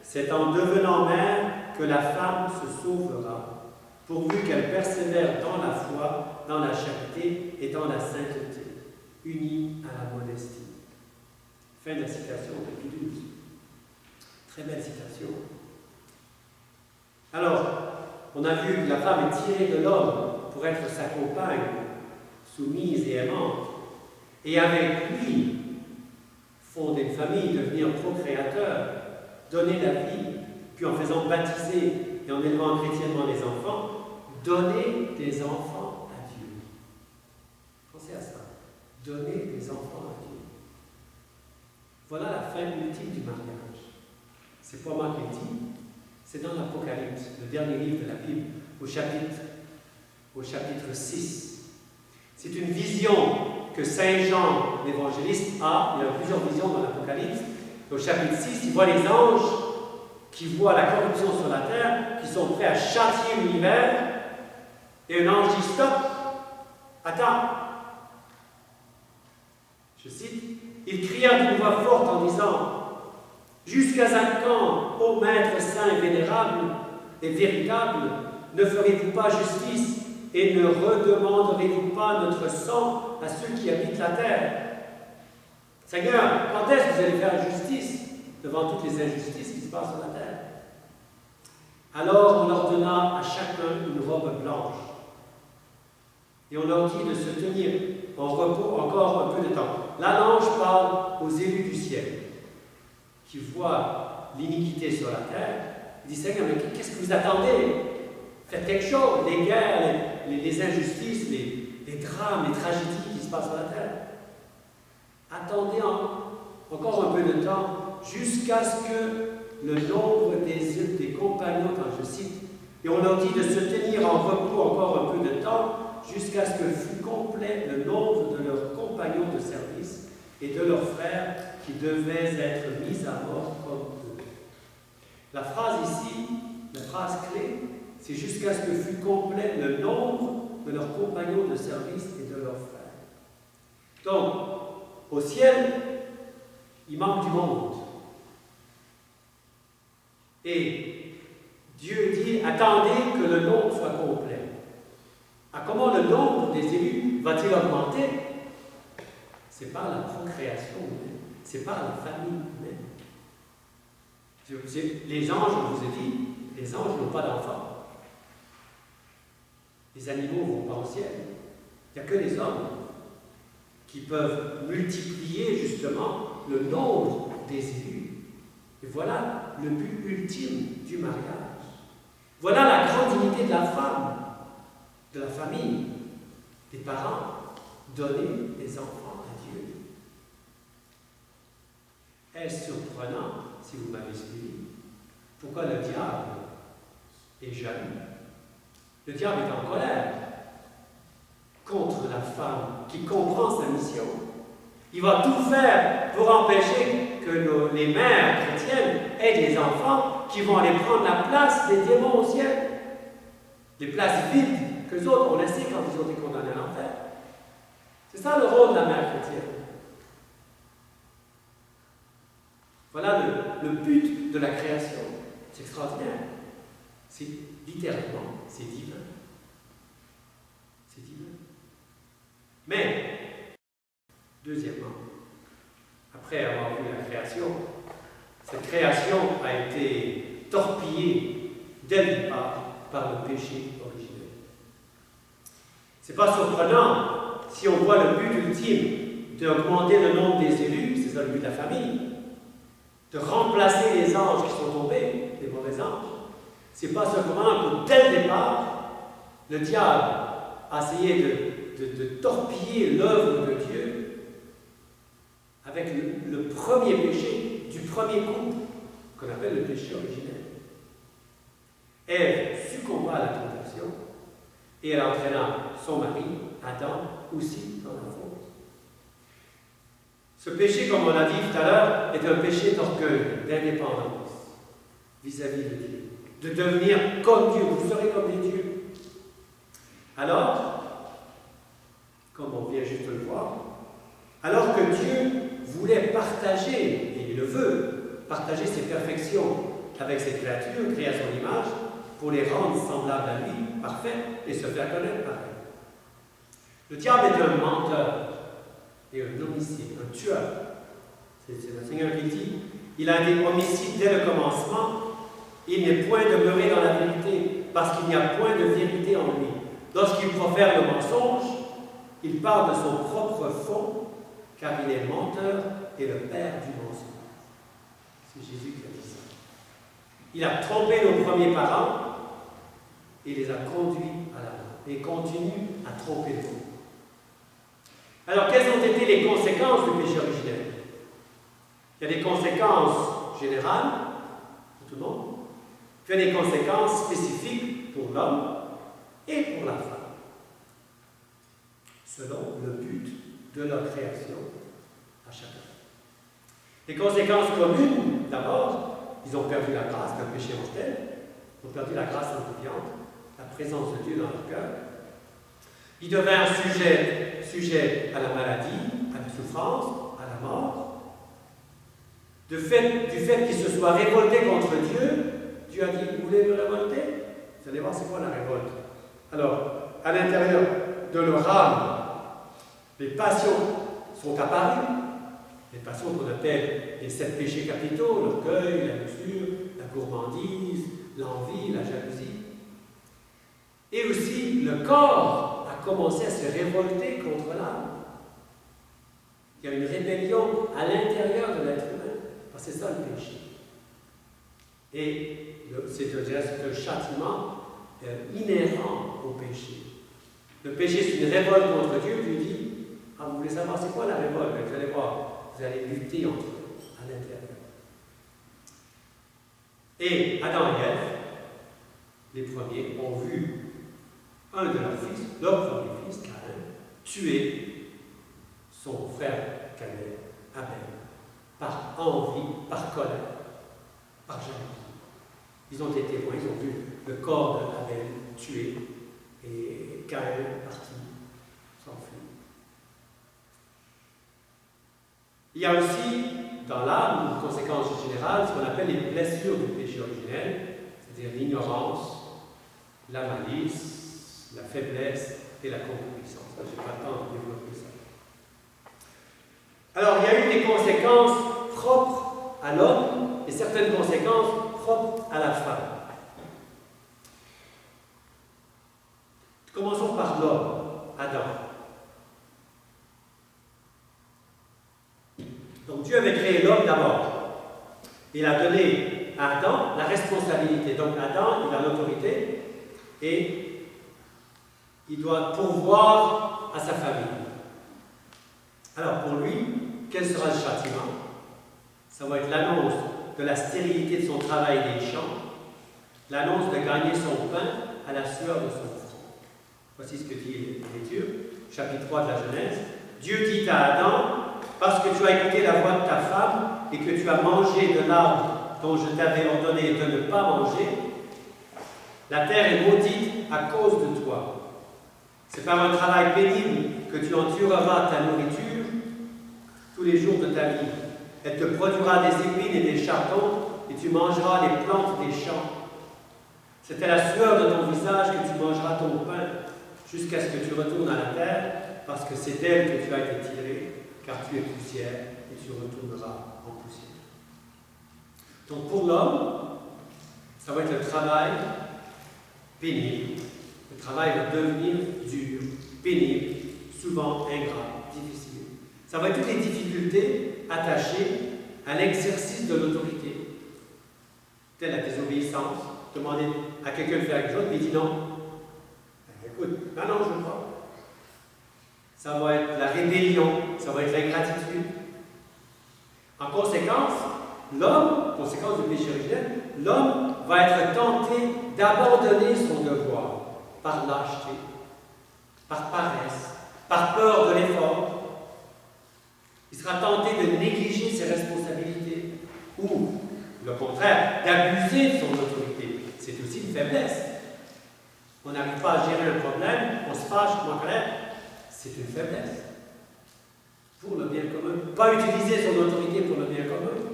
c'est en devenant mère que la femme se sauvera, pourvu qu'elle persévère dans la foi, dans la charité et dans la sainteté, unie à la modestie. Fin de la citation de Pie XII. Très belle citation. Alors, on a vu que la femme est tirée de l'homme pour être sa compagne, soumise et aimante, et avec lui, fonder une famille, devenir procréateur, donner la vie, puis en faisant baptiser et en élevant chrétiennement les enfants, donner des enfants à Dieu. Pensez à ça. Donner des enfants à Dieu. Voilà la fin ultime du mariage. C'est pas moi qui le dis, c'est dans l'Apocalypse, le dernier livre de la Bible, au chapitre 6. C'est une vision que Saint Jean, l'évangéliste, a. Il y a plusieurs visions dans l'Apocalypse. Au chapitre 6, il voit les anges qui voient la corruption sur la terre, qui sont prêts à châtier l'univers. Et un ange dit stop, attends. Je cite, il cria d'une voix forte en disant, jusqu'à quand, ô Maître saint et vénérable et véritable, ne ferez-vous pas justice et ne redemanderez-vous pas notre sang à ceux qui habitent la terre? Seigneur, quand est-ce que vous allez faire justice devant toutes les injustices qui se passent sur la terre? Alors on leur donna à chacun une robe blanche. Et on leur dit de se tenir en repos encore un peu de temps. Là, l'ange parle aux élus du ciel qui voient l'iniquité sur la terre. Il dit, Seigneur, mais qu'est-ce que vous attendez? Faites quelque chose. Les guerres, les injustices, les drames, les tragédies qui se passent sur la terre. Attendez encore un peu de temps jusqu'à ce que le nombre des compagnons, quand je cite, et on leur dit de se tenir en repos encore un peu de temps jusqu'à ce que fût complet le nombre de leurs compagnons de service et de leurs frères qui devaient être mis à mort comme eux. La phrase ici, la phrase clé, c'est jusqu'à ce que fût complet le nombre de leurs compagnons de service et de leurs frères. Donc, au ciel, il manque du monde. Et Dieu dit, attendez que le nombre soit complet. Ah, comment le nombre des élus va-t-il augmenter? C'est par la procréation humaine, c'est par la famille humaine. Les anges, on vous a dit, les anges n'ont pas d'enfants. Les animaux ne vont pas au ciel. Il n'y a que les hommes qui peuvent multiplier justement le nombre des élus. Et voilà le but ultime du mariage. Voilà la grande dignité de la femme, de la famille, des parents, donner des enfants à Dieu. Est-ce surprenant, si vous m'avez suivi, pourquoi le diable est jaloux? Le diable est en colère contre la femme qui comprend sa mission. Il va tout faire pour empêcher que les mères chrétiennes aient des enfants qui vont aller prendre la place des démons au ciel. Les places vides qu'eux autres ont laissées quand ils ont été condamnés à l'enfer. C'est ça le rôle de la mère chrétienne. Voilà le but de la création. C'est extraordinaire. C'est littéralement, c'est divin. C'est divin. Mais, deuxièmement, après avoir vu la création, cette création a été torpillée dès le départ par le péché originel. C'est pas surprenant si on voit le but ultime d'augmenter le nombre des élus, c'est ça le but de la famille, de remplacer les anges qui sont tombés, les mauvais anges. C'est pas surprenant que dès le départ, le diable a essayé de torpiller l'œuvre de Dieu avec le premier péché du premier couple, qu'on appelle le péché originel. Ève succomba à la tentation et elle entraîna son mari, Adam, aussi dans la faute. Ce péché, comme on l'a dit tout à l'heure, est un péché d'orgueil, d'indépendance vis-à-vis de Dieu, de devenir comme Dieu. Vous serez comme des dieux. Alors, comme on vient juste de le voir, alors que Dieu voulait partager, et le veut, partager ses perfections avec ses créatures créées à son image pour les rendre semblables à lui, parfaits, et se faire connaître par elle. Le diable est un menteur et un homicide, un tueur. C'est le Seigneur qui dit, il a été homicide dès le commencement, il n'est point demeuré dans la vérité, parce qu'il n'y a point de vérité en lui. Lorsqu'il profère le mensonge, il parle de son propre fond, car il est menteur et le père du mensonge. C'est Jésus qui a dit ça. Il a trompé nos premiers parents et les a conduits à la mort, et continue à tromper le monde. Alors, quelles ont été les conséquences du péché originel? Il y a des conséquences générales pour tout le monde, puis il y a des conséquences spécifiques pour l'homme et pour la femme, selon le but de leur création à chacun. Les conséquences communes, d'abord, ils ont perdu la grâce d'un péché mortel, ils ont perdu la grâce sanctifiante, la présence de Dieu dans leur cœur. Ils devinrent sujets à la maladie, à la souffrance, à la mort. Du fait qu'ils se soient révoltés contre Dieu, Dieu a dit, vous voulez me révolter? Vous allez voir c'est quoi la révolte. Alors, à l'intérieur de leur âme, les passions sont apparues, les passions qu'on appelle les 7 péchés capitaux, l'orgueil, la luxure, la gourmandise, l'envie, la jalousie. Et aussi, le corps a commencé à se révolter contre l'âme. Il y a une rébellion à l'intérieur de l'être humain, parce que c'est ça le péché. Et c'est un châtiment inhérent au péché. Le péché, c'est une révolte contre Dieu, Dieu dit, ah, vous voulez savoir c'est quoi la révolte? Vous allez voir, vous allez lutter entre eux, à l'intérieur. Et Adam et Ève, les premiers, ont vu un de leurs fils, leur premier fils, Caïn, tuer son frère cadet, Abel, par envie, par colère, par jalousie. Ils ont été témoins, ils ont vu le corps d'Abel tué et Caïn parti, s'enfuir. Il y a aussi, dans l'âme, une conséquence générale, ce qu'on appelle les blessures du péché originel, c'est-à-dire l'ignorance, la malice, la faiblesse et la concupiscence. Je n'ai pas le temps de développer ça. Alors, il y a eu des conséquences propres à l'homme et certaines conséquences propres à la femme. Commençons par l'homme, Adam. Donc Dieu avait créé l'homme d'abord. Il a donné à Adam la responsabilité. Donc Adam, il a l'autorité et il doit pourvoir à sa famille. Alors pour lui, quel sera le châtiment? Ça va être l'annonce de la stérilité de son travail des champs, l'annonce de gagner son pain à la sueur de son front. Voici ce que dit l'Écriture, chapitre 3 de la Genèse. Dieu dit à Adam, parce que tu as écouté la voix de ta femme et que tu as mangé de l'arbre dont je t'avais ordonné de ne pas manger, la terre est maudite à cause de toi. C'est par un travail pénible que tu endureras ta nourriture tous les jours de ta vie. Elle te produira des épines et des chardons, et tu mangeras les plantes des champs. C'est à la sueur de ton visage que tu mangeras ton pain, jusqu'à ce que tu retournes à la terre, parce que c'est d'elle que tu as été tiré, car tu es poussière, et tu retourneras en poussière. Donc pour l'homme, ça va être le travail pénible. Le travail va devenir dur, pénible, souvent ingrat, difficile. Ça va être toutes les difficultés attachées à l'exercice de l'autorité, telle la désobéissance, demander à quelqu'un de faire quelque chose, mais il dit non. Écoute, non, je ne veux pas. Ça va être la rébellion, ça va être l'ingratitude. En conséquence, l'homme, conséquence du péché originel, l'homme va être tenté d'abandonner son devoir par lâcheté, par paresse, par peur de l'effort. Il sera tenté de négliger ses responsabilités ou, le contraire, d'abuser de son autorité. C'est aussi une faiblesse. On n'arrive pas à gérer un problème, on se fâche, on est en colère. C'est une faiblesse. Pour le bien commun. Pas utiliser son autorité pour le bien commun,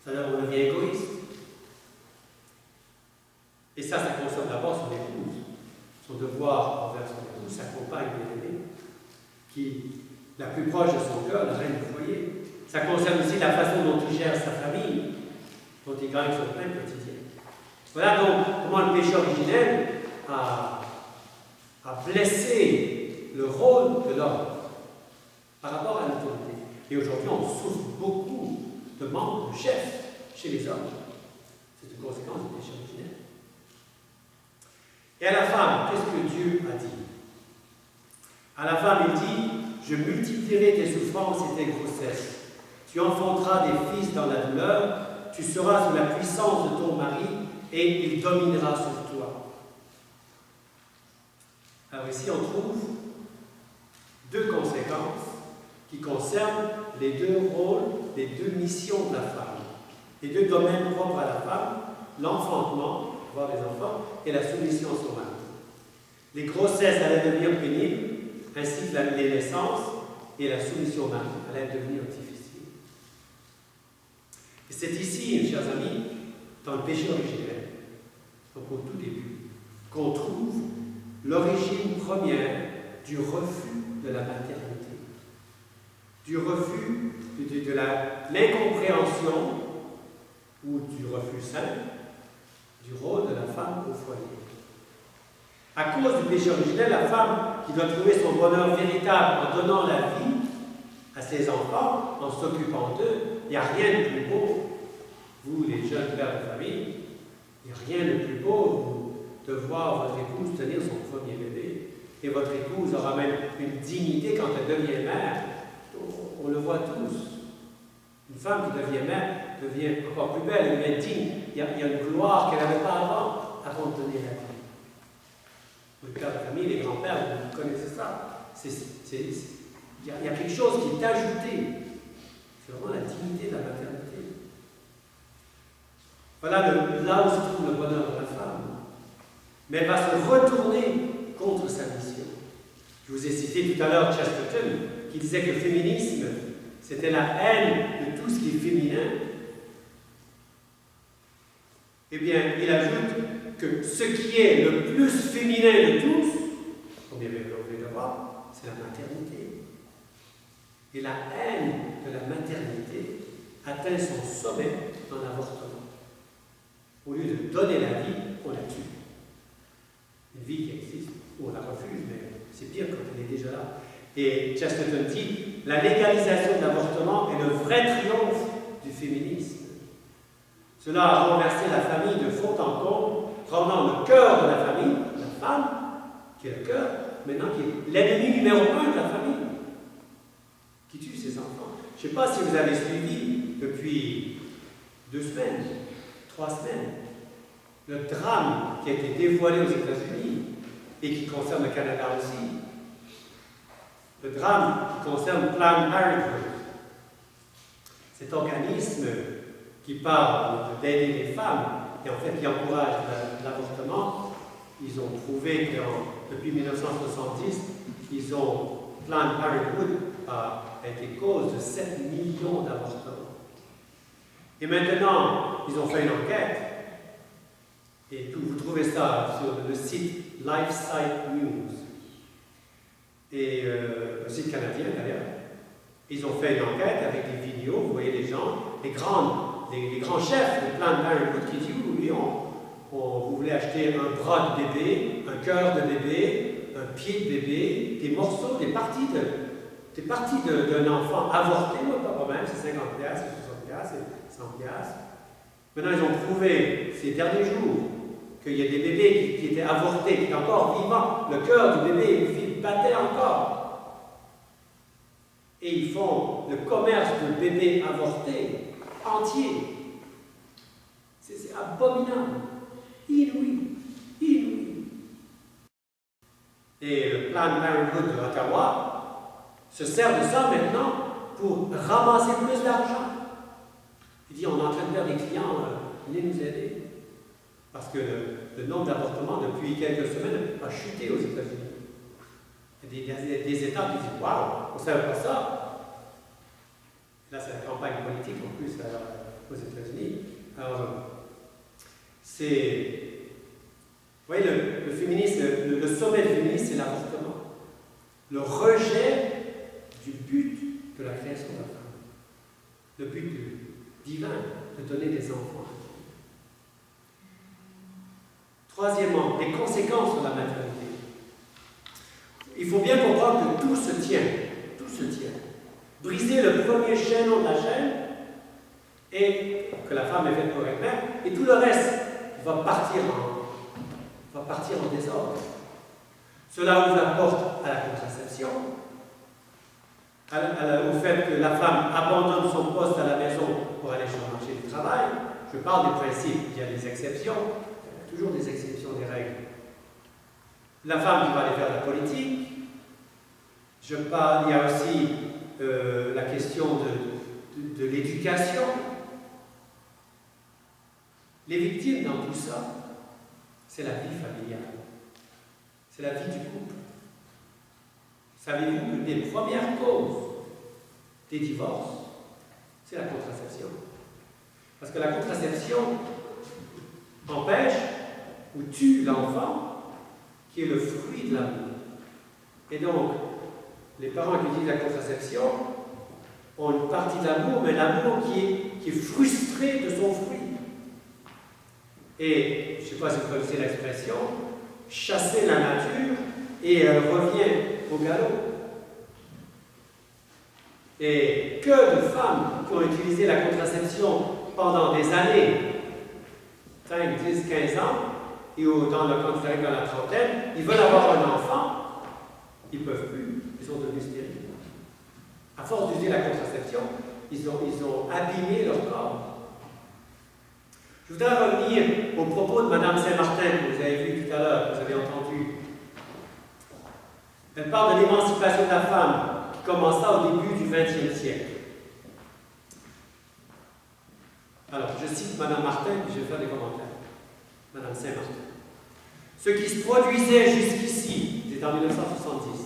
C'est-à-dire on devient égoïste. Et ça concerne d'abord son épouse. Son devoir envers son épouse, sa compagne bien-aimée, qui, la plus proche de son cœur, la reine du foyer. Ça concerne aussi la façon dont il gère sa famille, dont il gagne son pain quotidien. Voilà donc comment le péché originel a blessé le rôle de l'homme par rapport à l'autorité. Et aujourd'hui, on souffre beaucoup de manque de chef chez les hommes. C'est une conséquence du péché originel. Et à la femme, qu'est-ce que Dieu a dit? À la femme, il dit, je multiplierai tes souffrances et tes grossesses. Tu enfanteras des fils dans la douleur, tu seras sous la puissance de ton mari et il dominera sur toi. Alors ici, on trouve deux conséquences qui concernent les deux rôles, les deux missions de la femme, les deux domaines propres à la femme, l'enfantement, voir les enfants, et la soumission à son mari. Les grossesses allaient devenir pénibles, ainsi que les naissances, et la soumission au mari allait devenir difficile. Et c'est ici, chers amis, dans le péché originel, donc au tout début, qu'on trouve l'origine première du refus de la maternité, du refus de l'incompréhension ou du refus simple du rôle de la femme au foyer. À cause du péché originel, la femme qui doit trouver son bonheur véritable en donnant la vie à ses enfants, en s'occupant d'eux, il n'y a rien de plus beau. Vous, les jeunes pères de famille, il n'y a rien de plus beau de voir votre épouse tenir son premier bébé. Et votre épouse aura même une dignité quand elle devient mère. On le voit tous. Une femme qui devient mère devient encore plus belle, elle devient digne. Il y a une gloire qu'elle n'avait pas avant de donner la vie. Le père de famille, les grands-pères, vous connaissez ça. Il y a quelque chose qui est ajouté. C'est vraiment la dignité de la maternité. Voilà là où se trouve le bonheur de la femme. Mais elle va se retourner contre sa mission. Je vous ai cité tout à l'heure Chesterton, qui disait que le féminisme, c'était la haine de tout ce qui est féminin. Eh bien, il ajoute que ce qui est le plus féminin de tous, combien vous pouvez le voir, c'est la maternité. Et la haine de la maternité atteint son sommet dans l'avortement. Au lieu de donner la vie, on la tue. Une vie qui existe, on la refuse, mais c'est pire quand elle est déjà là. Et Chesterton dit, la légalisation de l'avortement est le vrai triomphe du féminisme. Cela a renversé la famille de fond en comble, rendant le cœur de la famille, la femme, qui est le cœur, maintenant qui est l'ennemi numéro 1 de la famille, qui tue ses enfants. Je ne sais pas si vous avez suivi depuis 2 semaines, 3 semaines, le drame qui a été dévoilé aux États-Unis et qui concerne le Canada aussi. Le drame qui concerne Planned Parenthood. Cet organisme qui parle d'aider les femmes et en fait qui encourage l'avortement, ils ont trouvé que depuis 1970, Planned Parenthood a été cause de 7 millions d'avortements. Et maintenant, ils ont fait une enquête, et vous trouvez ça sur le site LifeSite News, et le site canadien d'ailleurs. Ils ont fait une enquête avec des vidéos, vous voyez les gens, les grands chefs de Planned Parenthood qui disent oui, vous voulez acheter un bras de bébé, un cœur de bébé, un pied de bébé, des morceaux, des parties d'un enfant avorté, pas de problème, c'est 50$, c'est 60$, c'est 100$. Maintenant, ils ont prouvé ces derniers jours qu'il y a des bébés qui étaient avortés, qui étaient encore vivants, le cœur du bébé battait encore. Et ils font le commerce de bébés avortés entier. C'est abominable, inouï. Et le Planned Parenthood de Ottawa se sert de ça maintenant pour ramasser plus d'argent. Il dit, on est en train de faire des clients, venez nous aider. Parce que le nombre d'avortements depuis quelques semaines a chuté aux États-Unis. Il y a des États qui disent, waouh, on ne savait pas ça. Là, c'est la campagne politique en plus. aux États-Unis. Alors, c'est... Vous voyez, le féminisme, le sommet du féminisme, c'est l'avortement. Le rejet du but de la création de la femme. Le but divin de donner des enfants. Troisièmement, les conséquences sur la maternité. Il faut bien comprendre que tout se tient. Tout se tient. Briser le premier chaînon de la chaîne et que la femme est faite pour elle-même, et tout le reste va partir en désordre. Cela ouvre la porte à la contraception, au fait que la femme abandonne son poste à la maison pour aller sur le marché du travail. Je parle des principes, il y a des exceptions, il y a toujours des exceptions des règles. La femme qui va aller faire la politique. Il y a aussi la question de l'éducation. Les victimes dans tout ça, c'est la vie familiale. C'est la vie du couple. Savez-vous que les premières causes des divorces, c'est la contraception. Parce que la contraception empêche ou tue l'enfant qui est le fruit de l'amour. Et donc, les parents qui utilisent la contraception ont une partie de l'amour, mais l'amour qui est frustré de son fruit. Et, je ne sais pas si vous connaissez l'expression, chasser la nature et elle revient au galop. Et que de femmes qui ont utilisé la contraception pendant des années, 5, 10, 15 ans, et quand ils arrivent dans la trentaine, ils veulent avoir un enfant, ils ne peuvent plus, ils sont devenus stériles. À force d'user la contraception, ils ont abîmé leur corps. Je voudrais revenir au propos de Mme Saint-Martin, que vous avez vu tout à l'heure, que vous avez entendu. Elle parle de l'émancipation de la femme, qui commença au début du XXe siècle. Alors, je cite Mme Martin, puis je vais faire des commentaires. Mme Saint-Martin. Ce qui se produisait jusqu'ici, c'est en 1970,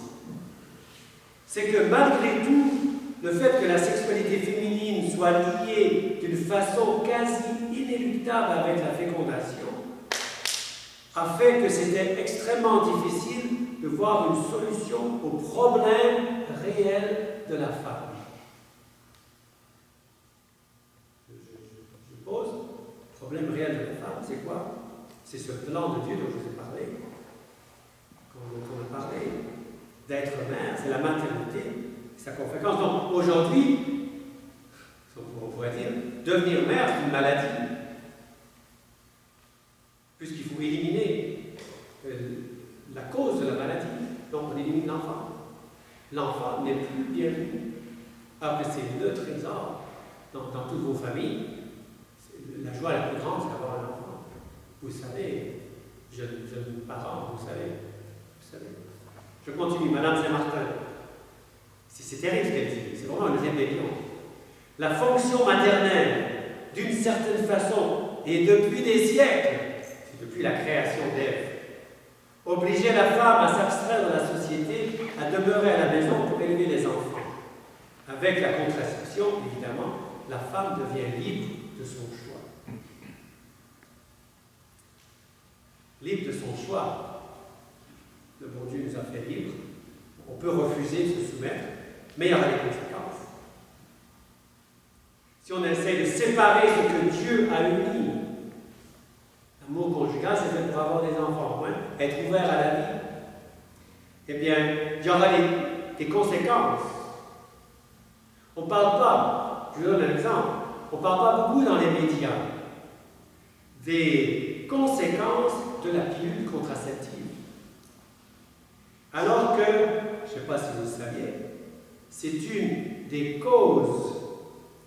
c'est que malgré tout, le fait que la sexualité féminine soit liée d'une façon quasi inéluctable avec la fécondation a fait que c'était extrêmement difficile de voir une solution au problème réel de la femme. Je pose, le problème réel de la femme, c'est quoi? C'est ce plan de Dieu dont je vous ai parlé, dont on a parlé, d'être mère, c'est la maternité. Sa conséquence. Donc, aujourd'hui, on pourrait dire, devenir mère, c'est une maladie. Puisqu'il faut éliminer la cause de la maladie. Donc, on élimine l'enfant. L'enfant n'est plus bienvenu. Alors que c'est le trésor dans toutes vos familles. La joie la plus grande, c'est d'avoir un enfant. Vous savez, jeunes parents, vous savez. Je continue, Madame Saint-Martin. C'est terrible ce qu'elle dit, c'est vraiment une rébellion. La fonction maternelle, d'une certaine façon, et depuis des siècles, c'est depuis la création d'Ève, obligeait la femme à s'abstraire de la société, à demeurer à la maison pour élever les enfants. Avec la contraception, évidemment, la femme devient libre de son choix. Libre de son choix. Le bon Dieu nous a fait libres. On peut refuser de se soumettre, mais il y aura des conséquences. Si on essaie de séparer ce que Dieu a uni, l'amour conjugal, c'est fait pour avoir des enfants, hein, être ouvert à la vie, eh bien, il y aura des conséquences. On ne parle pas, je vous donne un exemple, on ne parle pas beaucoup dans les médias des conséquences de la pilule contraceptive. Alors que, je ne sais pas si vous le saviez, c'est une des causes,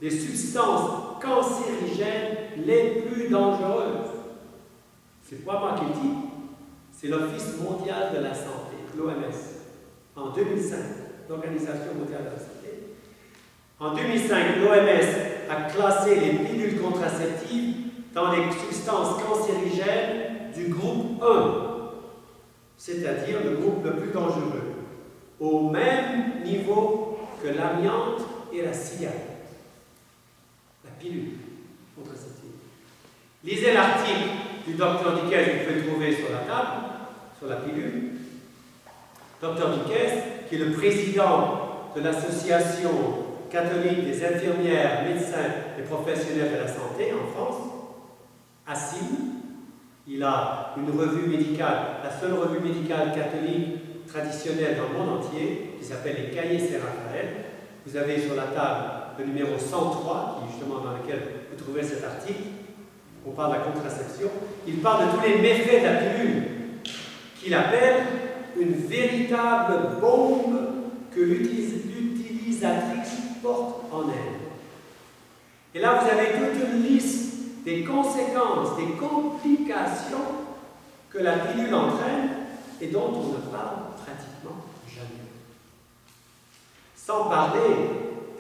des substances cancérigènes les plus dangereuses. C'est pas moi qui le dis, c'est l'Office mondial de la santé, l'OMS, en 2005, l'Organisation mondiale de la santé. En 2005, l'OMS a classé les pilules contraceptives dans les substances cancérigènes du groupe 1, c'est-à-dire le groupe le plus dangereux, au même niveau que l'amiante et la cigarette. La pilule. Lisez l'article du docteur Dickès, vous pouvez le trouver sur la table, sur la pilule. Docteur Dickès, qui est le président de l'Association catholique des infirmières, médecins et professionnels de la santé en France, ACIM. Il a une revue médicale, la seule revue médicale catholique traditionnelle dans le monde entier, qui s'appelle les Cahiers Saint-Raphaël. Vous avez sur la table le numéro 103, qui est justement dans lequel vous trouvez cet article. On parle de la contraception. Il parle de tous les méfaits de la pilule, qu'il appelle une véritable bombe que l'utilisatrice porte en elle. Et là, vous avez toute une liste des conséquences, des complications que la pilule entraîne et dont on ne parle pratiquement jamais. Sans parler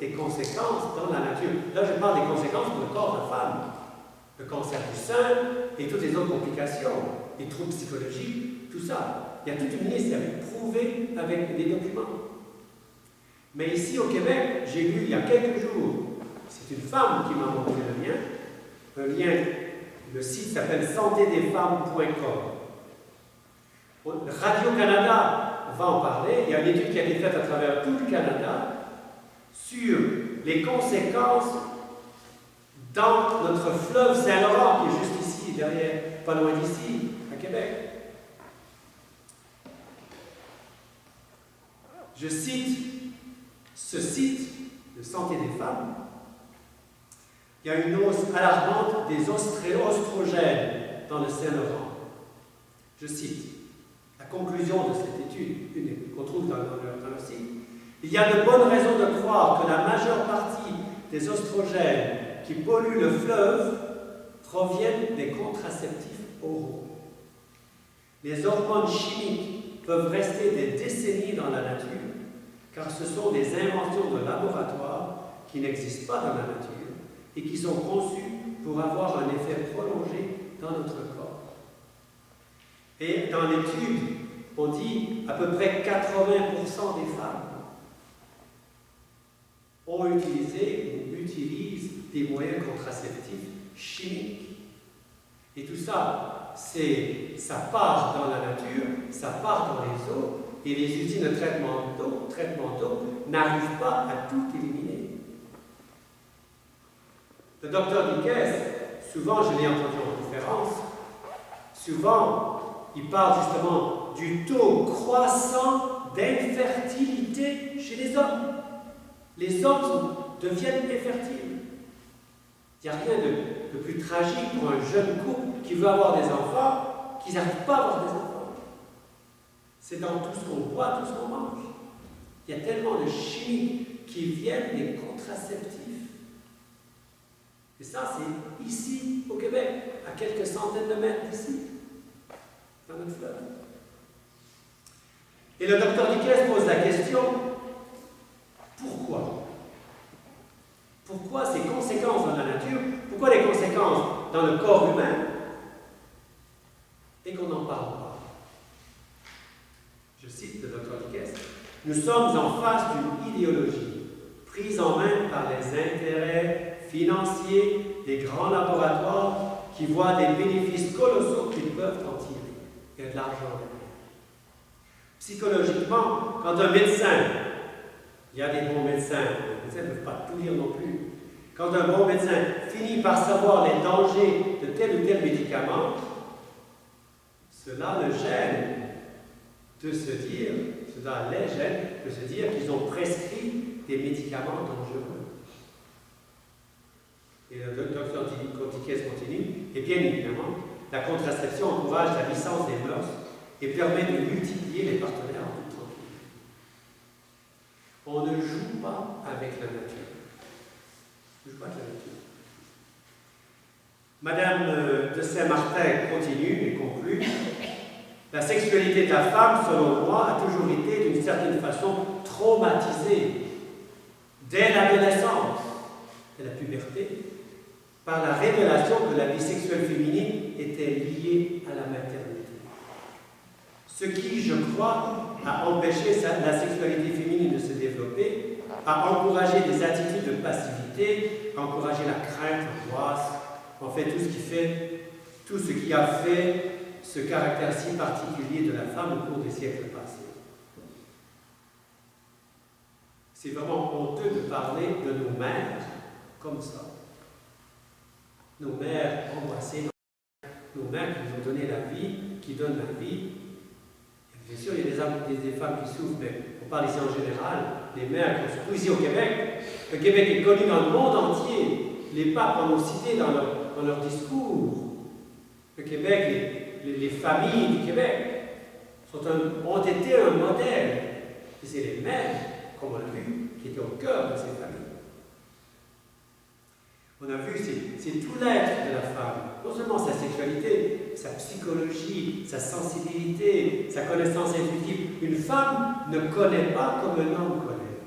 des conséquences dans la nature. Là, je parle des conséquences pour le corps de la femme. Le cancer du sein et toutes les autres complications, les troubles psychologiques, tout ça. Il y a toute une liste prouvée avec des documents. Mais ici au Québec, j'ai lu il y a quelques jours, c'est une femme qui m'a montré le lien, le site s'appelle santédesfemmes.com. Radio-Canada va en parler, il y a une étude qui a été faite à travers tout le Canada sur les conséquences dans notre fleuve Saint-Laurent, qui est juste ici, derrière, pas loin d'ici, à Québec. Je cite ce site de Santé des femmes. Il y a une hausse alarmante des oestrogènes dans le Saint-Laurent. Je cite la conclusion de cette étude qu'on trouve dans le site. Il y a de bonnes raisons de croire que la majeure partie des oestrogènes qui polluent le fleuve proviennent des contraceptifs oraux. Les hormones chimiques peuvent rester des décennies dans la nature, car ce sont des inventions de laboratoire qui n'existent pas dans la nature et qui sont conçues pour avoir un effet prolongé dans notre corps. Et dans l'étude, on dit à peu près 80% des femmes ont utilisé ou utilisent des moyens contraceptifs chimiques. Et tout ça, ça part dans la nature, ça part dans les eaux, et les usines de traitement d'eau n'arrivent pas à tout éliminer. Le docteur Dickès, souvent, je l'ai entendu en conférence, souvent, il parle justement du taux croissant d'infertilité chez les hommes. Les hommes deviennent infertiles. Il n'y a rien de plus tragique pour un jeune couple qui veut avoir des enfants, qui n'arrive pas à avoir des enfants. C'est dans tout ce qu'on boit, tout ce qu'on mange. Il y a tellement de chimie qui viennent des contraceptifs. Et ça, c'est ici, au Québec, à quelques centaines de mètres d'ici, dans notre fleuve. Et le docteur Dickès pose la question, pourquoi? Pourquoi ces conséquences dans la nature? Pourquoi les conséquences dans le corps humain? Et qu'on n'en parle pas. Je cite le docteur Dickès, « Nous sommes en face d'une idéologie prise en main par les intérêts financiers des grands laboratoires qui voient des bénéfices colossaux qu'ils peuvent en tirer. Il y a de l'argent derrière. Psychologiquement, quand un médecin, il y a des bons médecins, les médecins ne peuvent pas tout lire non plus, quand un bon médecin finit par savoir les dangers de tel ou tel médicament, cela le gêne de se dire, cela les gêne de se dire qu'ils ont prescrit des médicaments dangereux. Et le docteur Dickès continue, et bien évidemment, la contraception encourage la licence des mœurs et permet de multiplier les partenaires en toute tranquillité. On ne joue pas avec la nature. On ne joue pas avec la nature. Madame de Saint-Martin continue et conclut. La sexualité de la femme, selon moi, a toujours été d'une certaine façon traumatisée dès l'adolescence et la puberté par la révélation que la vie sexuelle féminine était liée à la maternité. Ce qui, je crois, a empêché la sexualité féminine de se développer, a encouragé des attitudes de passivité, a encouragé la crainte, l'angoisse, En fait, tout ce qui a fait ce caractère si particulier de la femme au cours des siècles passés. C'est vraiment honteux de parler de nos mères comme ça. Nos mères embrassées, nos mères qui nous ont donné la vie, qui donnent la vie. Bien sûr, il y a des femmes qui souffrent, mais on parle ici en général, les mères qui ont surtout ici au Québec. Le Québec est connu dans le monde entier. Les papes en ont cité dans leur discours. Le Québec, les familles du Québec ont été un modèle. Et c'est les mères, comme on l'a vu, qui étaient au cœur de ces familles. On a vu, c'est tout l'être de la femme. Non seulement sa sexualité, sa psychologie, sa sensibilité, sa connaissance intuitive. Une femme ne connaît pas comme un homme connaît.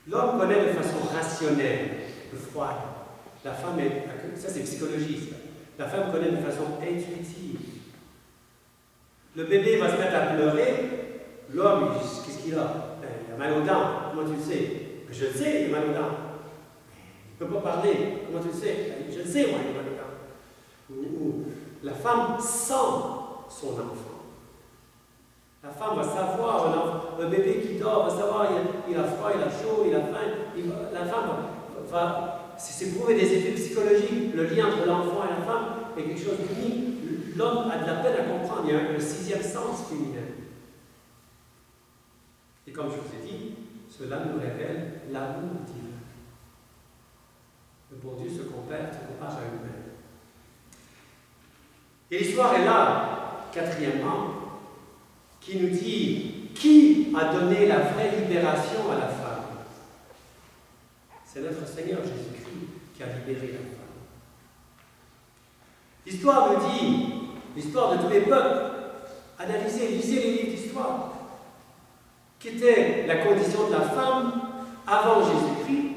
L'homme connaît de façon rationnelle, froide. La femme ça c'est psychologie, ça. La femme connaît de façon intuitive. Le bébé va se mettre à pleurer. L'homme, qu'est-ce qu'il a? Ben, il a mal aux dents. Comment tu le sais? Ben, je le sais, il a mal aux dents. Il ne peut pas parler. Comment tu le sais? Ben, je le sais, moi, il a mal aux dents. Ou la femme sent son enfant. La femme va savoir, un bébé qui dort va savoir, il a froid, il a chaud, il a faim. La femme va c'est prouvé des études psychologiques. Le lien entre l'enfant et la femme est quelque chose d'unique. L'homme a de la peine à comprendre. Il y a un sixième sens féminin. Et comme je vous ai dit, cela nous révèle l'amour divin. Le bon Dieu se compare à lui-même. Et l'histoire est là, quatrièmement, qui nous dit qui a donné la vraie libération à la femme. C'est notre Seigneur Jésus-Christ qui a libéré la femme. L'histoire nous dit, l'histoire de tous les peuples, analysez, lisez les livres d'histoire, qu'était la condition de la femme avant Jésus-Christ,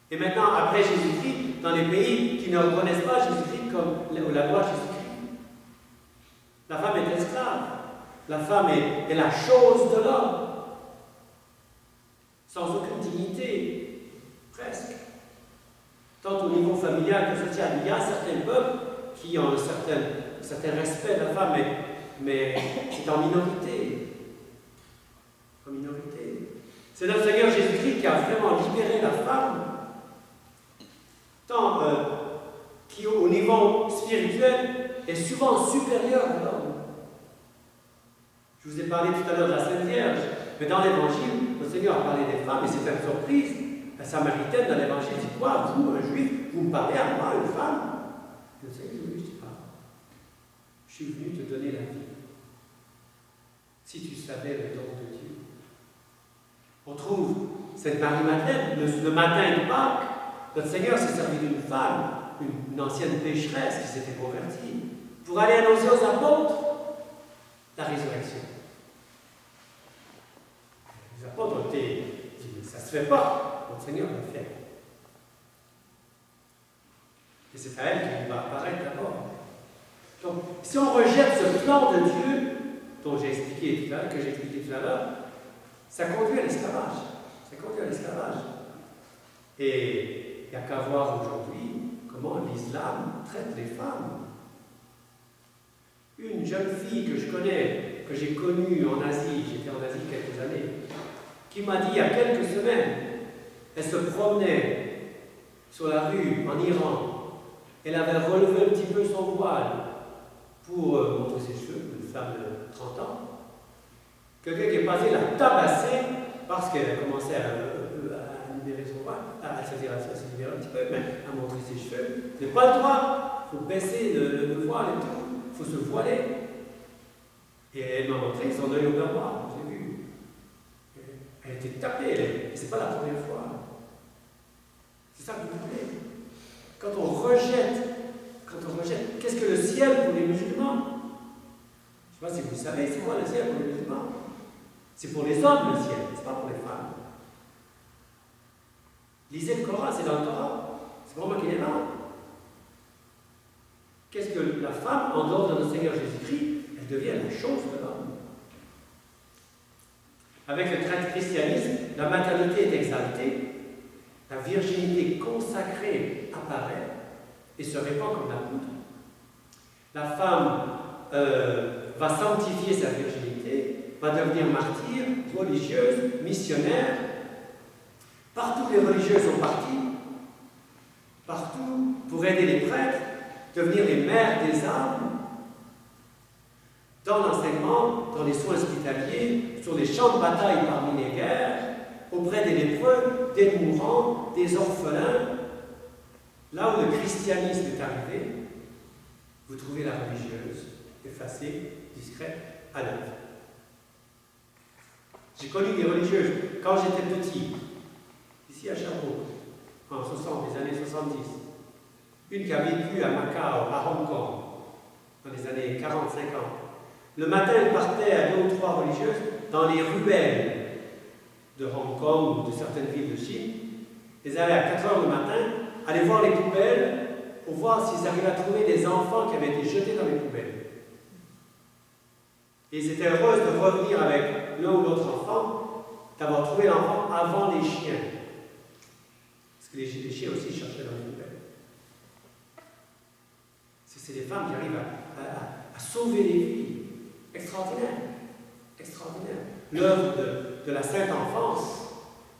et maintenant après Jésus-Christ, dans les pays qui ne reconnaissent pas Jésus-Christ comme la loi Jésus-Christ. La femme est esclave, la femme est la chose de l'homme, sans aucune dignité. Presque. Tant au niveau familial que social, il y a certains peuples qui ont un certain respect de la femme, mais c'est en minorité. En minorité. C'est notre Seigneur Jésus-Christ qui a vraiment libéré la femme, tant qui au niveau spirituel est souvent supérieur à l'homme. Je vous ai parlé tout à l'heure de la Sainte Vierge, mais dans l'Évangile, le Seigneur a parlé des femmes et c'est une surprise. La Samaritaine dans l'Évangile dit quoi? Vous, un juif, vous me parlez à moi, une femme? Le Seigneur dit oui, je te parle. Je suis venu te donner la vie. Si tu savais le don de Dieu. On trouve cette Marie-Madeleine, le matin de Pâques, notre Seigneur s'est servi d'une femme, une ancienne pécheresse qui s'était convertie, pour aller annoncer aux apôtres la résurrection. Les apôtres ont été dit, ça ne se fait pas. Notre Seigneur l'a fait. Et c'est à elle qu'il va apparaître d'abord. Donc, si on rejette ce plan de Dieu, dont j'ai expliqué tout à l'heure, que j'ai expliqué tout à l'heure, ça conduit à l'esclavage. Ça conduit à l'esclavage. Et il n'y a qu'à voir aujourd'hui comment l'islam traite les femmes. Une jeune fille que je connais, que j'ai connue en Asie, j'étais en Asie quelques années, qui m'a dit il y a quelques semaines, elle se promenait sur la rue en Iran. Elle avait relevé un petit peu son voile pour montrer ses cheveux, une femme de 30 ans. Quelqu'un qui est passé l'a tabassée parce qu'elle a commencé à libérer son voile, à se libérer un petit peu, mais à montrer ses cheveux. Vous n'avez pas le droit, il faut baisser le voile et tout, il faut se voiler. Et elle m'a montré son œil au miroir, j'ai vu. Elle était tapée, et c'est pas la première fois. C'est ça que vous voulez. Quand on rejette, qu'est-ce que le ciel pour les musulmans? Je ne sais pas si vous savez, c'est quoi le ciel pour les musulmans? C'est pour les hommes le ciel, c'est pas pour les femmes. Lisez le Coran, c'est dans le Coran. C'est pas moi qui l'ai là. Qu'est-ce que la femme, en dehors de notre Seigneur Jésus-Christ, elle devient la chose de l'homme. Avec le christianisme, la maternité est exaltée, la virginité consacrée apparaît, et se répand comme la poudre. La femme va sanctifier sa virginité, va devenir martyre, religieuse, missionnaire. Partout les religieux sont partis, partout pour aider les prêtres, devenir les mères des âmes, dans l'enseignement, dans les soins hospitaliers, sur les champs de bataille parmi les guerres, auprès des lépreux, des mourants, des orphelins. Là où le christianisme est arrivé, vous trouvez la religieuse, effacée, discrète, à l'œuvre. J'ai connu des religieuses quand j'étais petit, ici à Sherbrooke, en 60, les années 70. Une qui a vécu à Macao, à Hong Kong, dans les années 40-50. Le matin, elle partait à 2 ou 3 religieuses dans les ruelles de Hong Kong ou de certaines villes de Chine. Ils allaient à 4 heures le matin aller voir les poubelles pour voir s'ils arrivaient à trouver des enfants qui avaient été jetés dans les poubelles. Et ils étaient heureux de revenir avec l'un ou l'autre enfant, d'avoir trouvé l'enfant avant les chiens. Parce que les chiens aussi cherchaient dans les poubelles. C'est des femmes qui arrivent à sauver les vies. Extraordinaire. Extraordinaire. L'œuvre de la Sainte Enfance,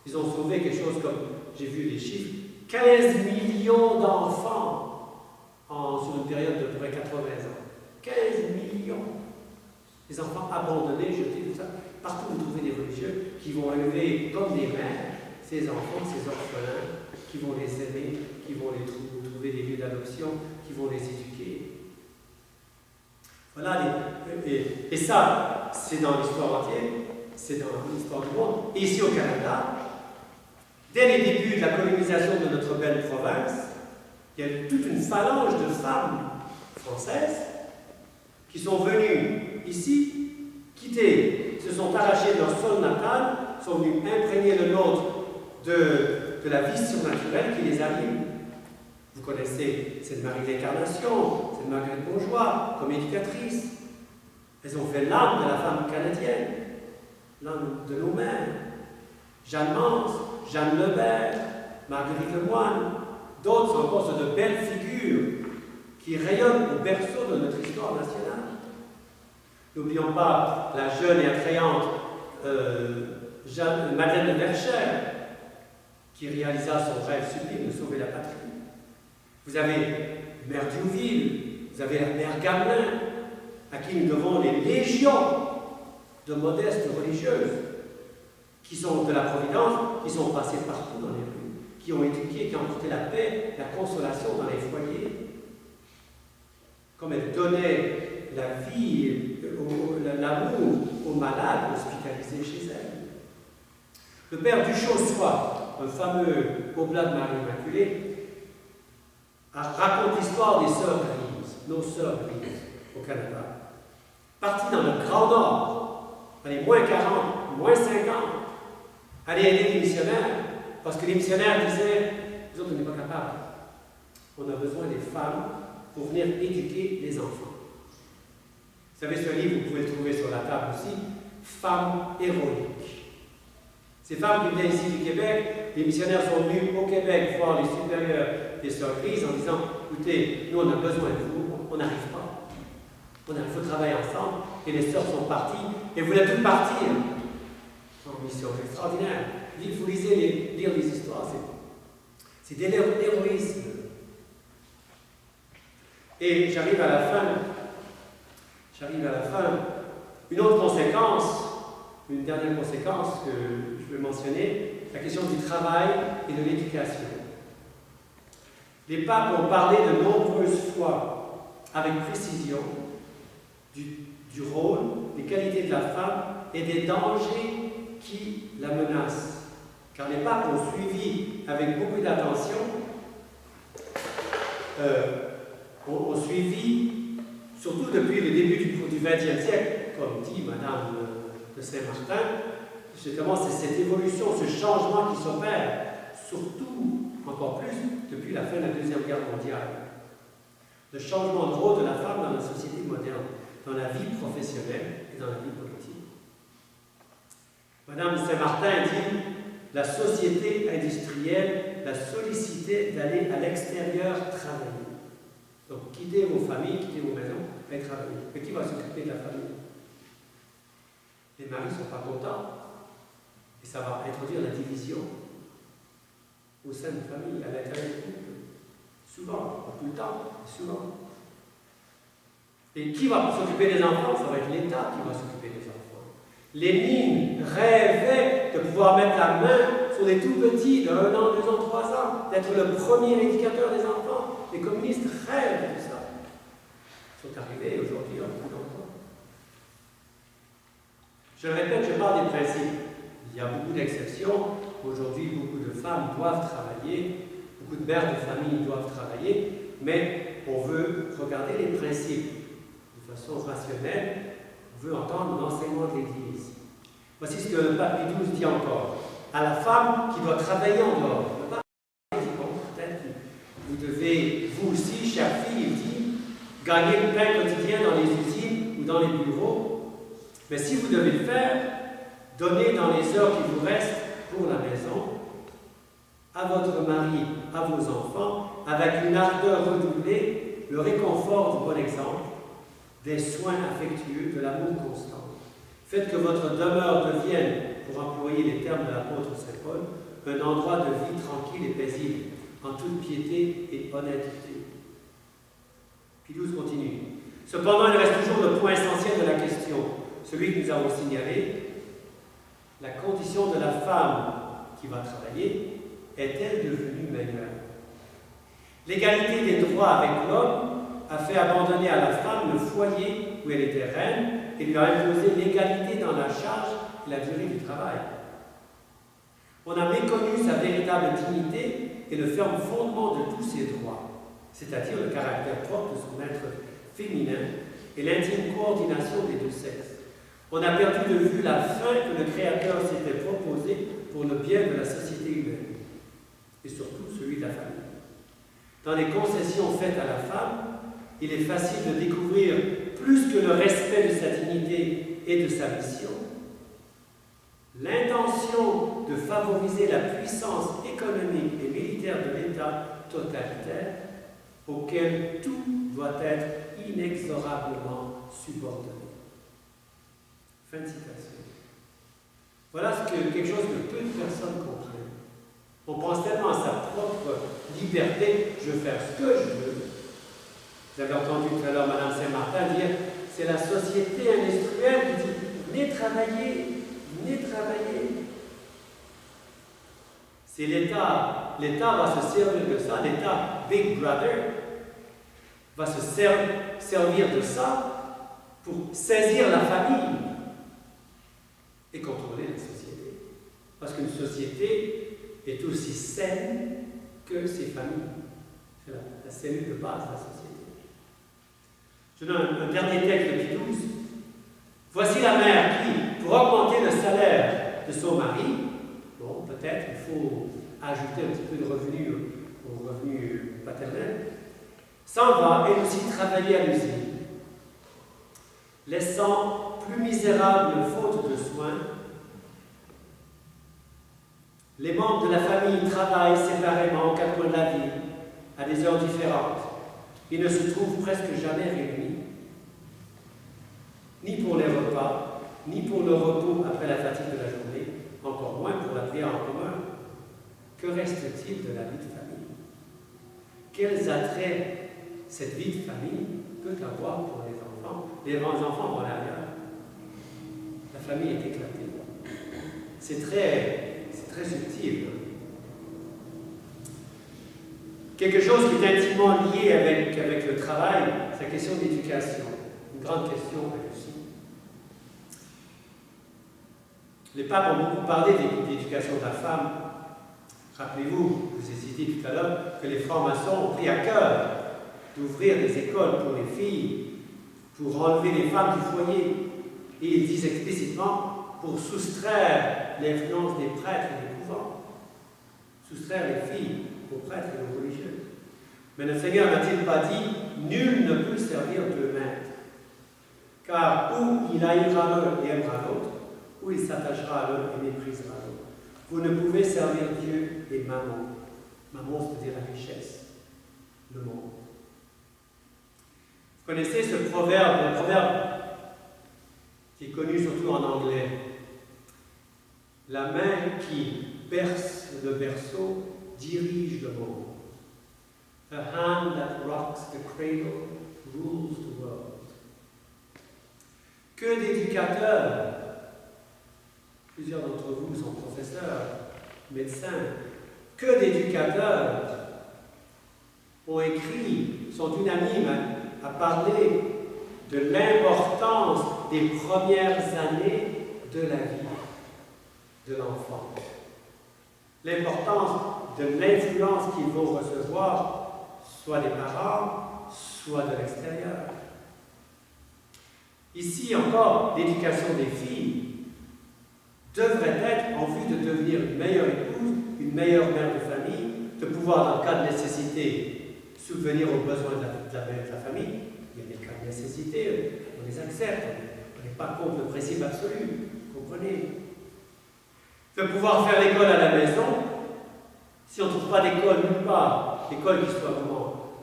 ils ont sauvé quelque chose comme, j'ai vu les chiffres, 15 millions d'enfants sur une période de près 80 ans. 15 millions. Les enfants abandonnés, jetés, tout ça. Partout vous trouvez des religieux qui vont élever comme des mères ces enfants, ces orphelins, qui vont les aimer, qui vont les trouver des lieux d'adoption, qui vont les éduquer. Voilà, et ça, c'est dans l'histoire entière, c'est dans l'histoire du monde. Et ici au Canada, dès les débuts de la colonisation de notre belle province, il y a toute une phalange de femmes françaises qui sont venues ici, quitter, se sont arrachées de leur sol natal, sont venues imprégner le nôtre de la vie surnaturelle qui les anime. Vous connaissez cette Marie de l'Incarnation, cette Marguerite Bourgeois, comme éducatrice. Elles ont fait l'âme de la femme canadienne, l'âme de nos mères. Jeanne Mans, Jeanne Lebert, Marguerite Lemoine, d'autres sont encore de belles figures qui rayonnent au berceau de notre histoire nationale. N'oublions pas la jeune et attrayante Madeleine de Verchères, qui réalisa son rêve sublime de sauver la patrie. Vous avez Mère Diouville, vous avez la Mère Gamelin, à qui nous devons les légions de modestes religieuses qui sont de la Providence, qui sont passées partout dans les rues, qui ont éduqué, qui ont apporté la paix, la consolation dans les foyers. Comme elles donnaient la vie, l'amour aux malades hospitalisés chez elles. Le père Duchossois, un fameux oblat de Marie Immaculée, raconte l'histoire des sœurs grises, nos sœurs grises au Canada. Parties dans le Grand Nord, dans les moins 40, moins 50, aller aider les missionnaires, parce que les missionnaires disaient, nous autres, on n'est pas capables. On a besoin des femmes pour venir éduquer les enfants. Vous savez, ce livre, vous pouvez le trouver sur la table aussi, Femmes héroïques. Ces femmes qui venaient ici du Québec, les missionnaires sont venus au Québec voir les supérieurs des sœurs grises en disant, écoutez, nous on a besoin de vous, on n'arrive pas. Il faut travailler ensemble, et les sœurs sont parties, et voulaient toutes partir en mission. C'est extraordinaire. Vous lisez lire les histoires, c'est de l'héroïsme. Et j'arrive à la fin. Une autre conséquence, une dernière conséquence que je veux mentionner, la question du travail et de l'éducation. Les papes ont parlé de nombreuses fois, avec précision, du rôle, des qualités de la femme et des dangers qui la menacent. Car les papes ont suivi avec beaucoup d'attention, ont suivi, surtout depuis le début du XXe siècle, comme dit Madame de Saint-Martin, justement c'est cette évolution, ce changement qui s'opère, surtout, encore plus, depuis la fin de la Deuxième Guerre mondiale. Le changement de rôle de la femme dans la société moderne, dans la vie professionnelle et dans la vie politique. Madame Saint-Martin dit « La société industrielle la sollicitait d'aller à l'extérieur travailler. Donc, quittez vos familles, quittez vos maisons, et travaillez. Mais qui va s'occuper de la famille? Les maris ne sont pas contents. Et ça va introduire la division au sein de la famille, à l'intérieur du couple. Souvent, pas tout le temps, mais souvent. Et qui va s'occuper des enfants? Ça va être l'État qui va s'occuper des enfants. Lénine rêvait de pouvoir mettre la main sur les tout petits de 1 an, 2 ans, 3 ans, d'être le premier éducateur des enfants. Les communistes rêvent de ça. Ils sont arrivés aujourd'hui à beaucoup d'endroits. Je le répète, je parle des principes. Il y a beaucoup d'exceptions. Aujourd'hui, beaucoup de femmes doivent travailler, beaucoup de mères de famille doivent travailler, mais on veut regarder les principes de façon rationnelle. On veut entendre l'enseignement de l'Église. Voici ce que le pape Pie XII dit encore. À la femme qui doit travailler en dehors. Le pape dit, bon, peut-être vous devez, vous aussi, chère fille, il dit, gagner le pain quotidien dans les usines ou dans les bureaux. Mais si vous devez le faire, donnez dans les heures qui vous restent pour la maison, à votre mari, à vos enfants, avec une ardeur redoublée, le réconfort du bon exemple, des soins affectueux, de l'amour constant. Faites que votre demeure devienne, pour employer les termes de l'apôtre Saint Paul, un endroit de vie tranquille et paisible, en toute piété et honnêteté. Puis 12 continue. Cependant, il reste toujours le point essentiel de la question, celui que nous avons signalé. La condition de la femme qui va travailler est-elle devenue meilleure? L'égalité des droits avec l'homme a fait abandonner à la femme le foyer où elle était reine et lui a imposé l'égalité dans la charge et la durée du travail. On a méconnu sa véritable dignité et le ferme fondement de tous ses droits, c'est-à-dire le caractère propre de son être féminin et l'intime coordination des deux sexes. On a perdu de vue la fin que le Créateur s'était proposée pour le bien de la société humaine, et surtout celui de la famille. Dans les concessions faites à la femme, il est facile de découvrir plus que le respect de sa dignité et de sa mission, l'intention de favoriser la puissance économique et militaire de l'État totalitaire auquel tout doit être inexorablement subordonné. Fin de citation. Voilà quelque chose que peu de personnes comprennent. On pense tellement à sa propre liberté, je veux faire ce que je veux. Vous avez entendu tout à l'heure Mme Saint-Martin dire, c'est la société industrielle qui dit, venez travailler, venez travailler. C'est l'État. L'État va se servir de ça, l'État Big Brother va se servir de ça pour saisir la famille et contrôler la société. Parce qu'une société est aussi saine que ses familles. C'est la cellule de base de la société. Je donne un dernier texte de Pie XII. Voici la mère qui, pour augmenter le salaire de son mari, bon, peut-être il faut ajouter un petit peu de revenus au revenu paternel, s'en va elle aussi travailler à l'usine, laissant plus misérable faute de soins. Les membres de la famille travaillent séparément aux quatre coins de la ville, à des heures différentes. Ils ne se trouvent presque jamais réunis, ni pour les repas, ni pour le repos après la fatigue de la journée, encore moins pour la prière en commun. Que reste-t-il de la vie de famille? Quels attraits cette vie de famille peut avoir pour les enfants? Les enfants vont ailleurs. La famille est éclatée. C'est très subtil. Quelque chose qui est intimement lié avec le travail, c'est la question de l'éducation. Une grande question, elle aussi. Les papes ont beaucoup parlé de l'éducation de la femme. Rappelez-vous, je vous ai cité tout à l'heure, que les francs-maçons ont pris à cœur d'ouvrir des écoles pour les filles, pour enlever les femmes du foyer. Et ils disent explicitement pour soustraire l'influence des prêtres et des couvents, soustraire les filles aux prêtres et aux religieux. Mais le Seigneur n'a-t-il pas dit « Nul ne peut servir deux maîtres, car ou il haïra l'un et aimera l'autre, ou il s'attachera à l'un et méprisera l'autre. Vous ne pouvez servir Dieu et mammon. Mammon, c'est-à-dire la richesse, le monde. Vous connaissez ce proverbe, un proverbe qui est connu surtout en anglais. La main qui berce le berceau dirige le monde. The hand that rocks the cradle rules the world. Que d'éducateurs, plusieurs d'entre vous sont professeurs, médecins, que d'éducateurs ont écrit, sont unanimes à parler de l'importance des premières années de la vie de l'enfant. L'importance de l'influence qu'ils vont recevoir, soit des parents, soit de l'extérieur. Ici encore, l'éducation des filles devrait être en vue de devenir une meilleure épouse, une meilleure mère de famille, de pouvoir, dans le cas de nécessité, subvenir aux besoins de la famille. Il y a des cas de nécessité, on les accepte, on n'est pas contre le principe absolu, vous comprenez? De pouvoir faire l'école à la maison, si on ne trouve pas d'école nulle part, l'école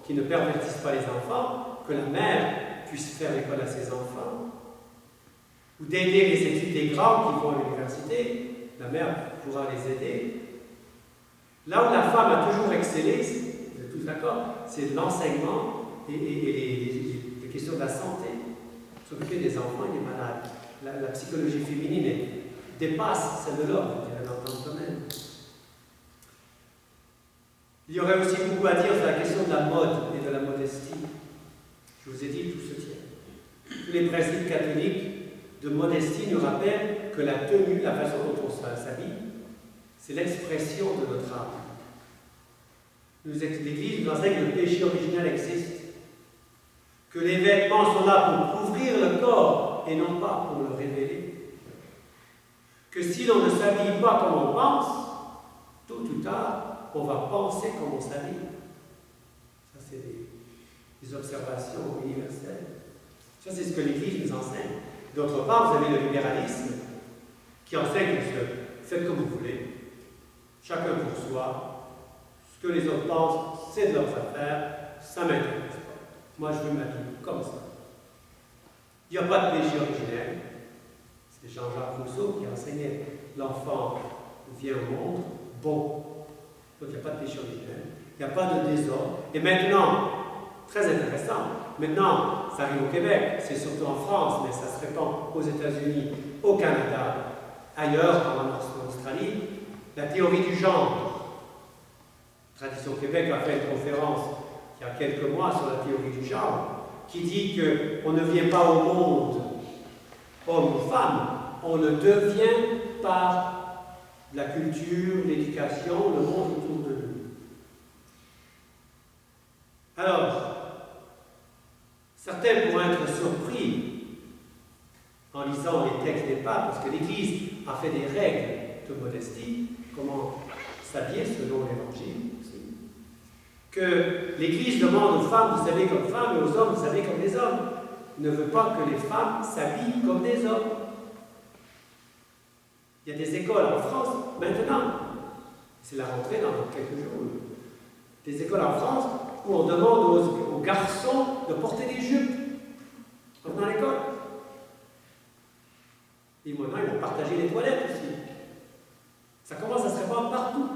qui ne pervertisse pas les enfants, que la mère puisse faire l'école à ses enfants, ou d'aider les études des grands qui vont à l'université, la mère pourra les aider. Là où la femme a toujours excellé, vous êtes tous d'accord, c'est l'enseignement et les questions de la santé, s'occuper des enfants et des malades. La psychologie féminine dépasse celle de l'homme, dans le domaine. Il y aurait aussi beaucoup à dire sur la question de la mode et de la modestie. Je vous ai dit, tout se tient. Tous les principes catholiques de modestie nous rappellent que la tenue, la façon dont on s'habille, c'est l'expression de notre âme. L'Église nous enseigne que le péché originel existe, que les vêtements sont là pour couvrir le corps et non pas pour le révéler, que si l'on ne s'habille pas comme on pense, tôt ou tard, on va penser comme on s'habille. Ça, c'est des observations universelles. Ça, c'est ce que l'Église nous enseigne. D'autre part, vous avez le libéralisme qui enseigne que faites comme vous voulez, chacun pour soi. Ce que les autres pensent, c'est de leurs affaires, ça ne m'intéresse pas. Moi, je veux m'habiller comme ça. Il n'y a pas de péché originel. C'est Jean-Jacques Rousseau qui enseignait l'enfant vient au monde bon. Donc il n'y a pas de péché originel. Il n'y a pas de désordre. Et maintenant, très intéressant, maintenant, ça arrive au Québec, c'est surtout en France, mais ça se répand aux États-Unis, au Canada, ailleurs, en Australie, la théorie du genre. Tradition Québec a fait une conférence il y a quelques mois sur la théorie du genre, qui dit qu'on ne vient pas au monde homme ou femme, on le devient par la culture, l'éducation, le monde autour de nous. Alors, certains pourraient être surpris en lisant les textes des papes, parce que l'Église a fait des règles de modestie, comment s'habiller selon l'Évangile aussi, que l'Église demande aux femmes de s'habiller comme femmes et aux hommes de s'habiller comme des hommes. Ne veut pas que les femmes s'habillent comme des hommes. Il y a des écoles en France, maintenant, c'est la rentrée dans quelques jours, des écoles en France où on demande aux garçons de porter des jupes, comme dans l'école. Et maintenant, ils vont partager les toilettes aussi. Ça commence à se répandre partout.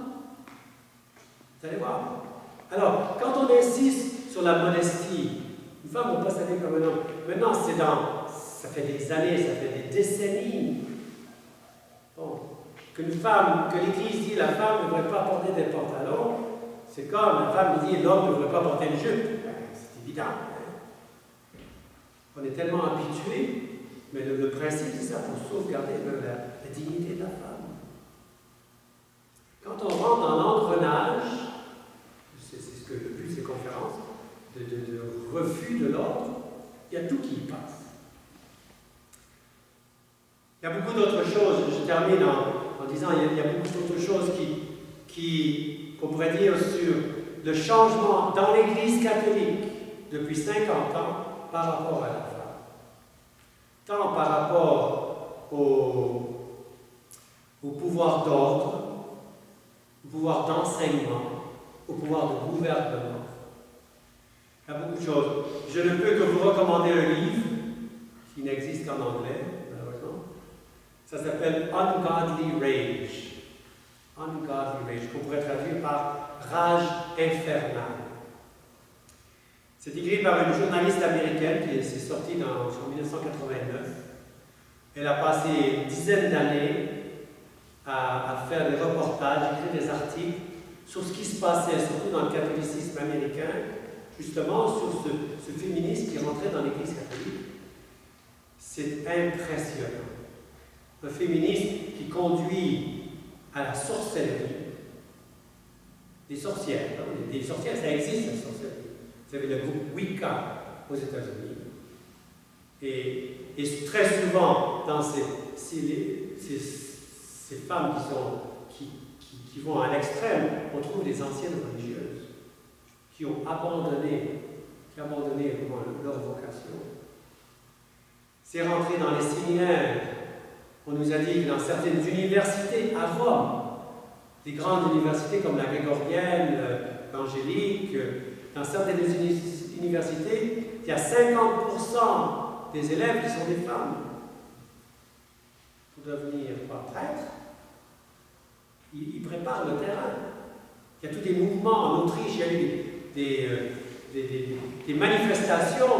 Vous allez voir. Alors, quand on insiste sur la modestie, une femme ne peut pas s'habiller comme un homme. Maintenant, ça fait des années, ça fait des décennies. Bon, que l'Église dit la femme ne devrait pas porter des pantalons, c'est comme la femme dit l'homme ne devrait pas porter une jupe. C'est évident. Hein? On est tellement habitués, mais le principe, c'est ça, pour sauvegarder la dignité de la femme. Quand on rentre dans l'engrenage, c'est ce que le but de ces conférences, de refus de l'ordre, il y a tout qui y passe. Il y a beaucoup d'autres choses, je termine en disant, il y a beaucoup d'autres choses qu'on pourrait dire sur le changement dans l'Église catholique depuis 50 ans par rapport à la femme. Tant par rapport au pouvoir d'ordre, au pouvoir d'enseignement, au pouvoir de gouvernement, Il y a beaucoup de choses. Je ne peux que vous recommander un livre qui n'existe qu'en anglais, malheureusement. Ça s'appelle Ungodly Rage. Ungodly Rage, qu'on pourrait traduire par Rage infernale. C'est écrit par une journaliste américaine qui s'est sortie en 1989. Elle a passé une dizaine d'années à faire des reportages, écrire des articles sur ce qui se passait, surtout dans le catholicisme américain, justement sur ce féminisme qui rentrait dans l'Église catholique. C'est impressionnant. Un féminisme qui conduit à la sorcellerie. Des sorcières, hein? Des sorcières, ça existe, la sorcellerie. Vous avez le groupe Wicca aux États-Unis. Et très souvent, dans ces femmes qui vont à l'extrême, on trouve des anciennes religieuses qui ont abandonné vraiment leur vocation. C'est rentré dans les séminaires. On nous a dit que dans certaines universités à Rome, des grandes universités comme la Grégorienne, l'Angélique, dans certaines universités, il y a 50% des élèves qui sont des femmes. Pour devenir prêtre, ils préparent le terrain. Il y a tous des mouvements en Autriche, il y a eu des manifestations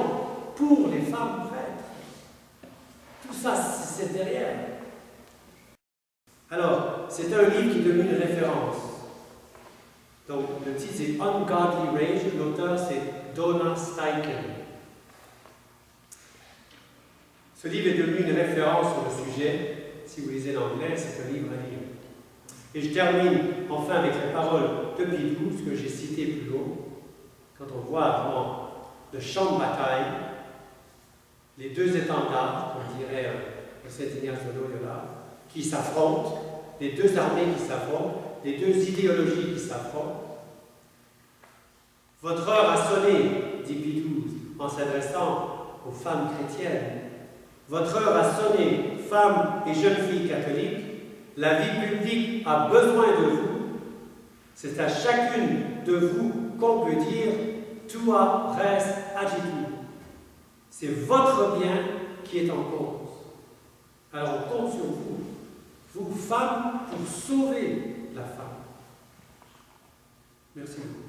pour les femmes prêtres. Tout ça, c'est derrière. Alors, c'est un livre qui est devenu une référence. Donc, le titre c'est Ungodly Rage, l'auteur c'est Donna Steichen. Ce livre est devenu une référence sur le sujet. Si vous lisez l'anglais, c'est un livre à lire. Et je termine enfin avec les paroles de Pie XII, que j'ai cité plus haut. Quand on voit vraiment le champ de bataille, les deux étendards, on dirait le Saint Ignace de Loyola, qui s'affrontent, les deux armées qui s'affrontent, les deux idéologies qui s'affrontent. Votre heure a sonné, dit Pie XII, en s'adressant aux femmes chrétiennes. Votre heure a sonné, femmes et jeunes filles catholiques. La vie publique a besoin de vous. C'est à chacune de vous qu'on peut dire Tua res agitur. C'est votre bien qui est en cause. Alors on compte sur vous, vous femmes, pour sauver la femme. Merci beaucoup.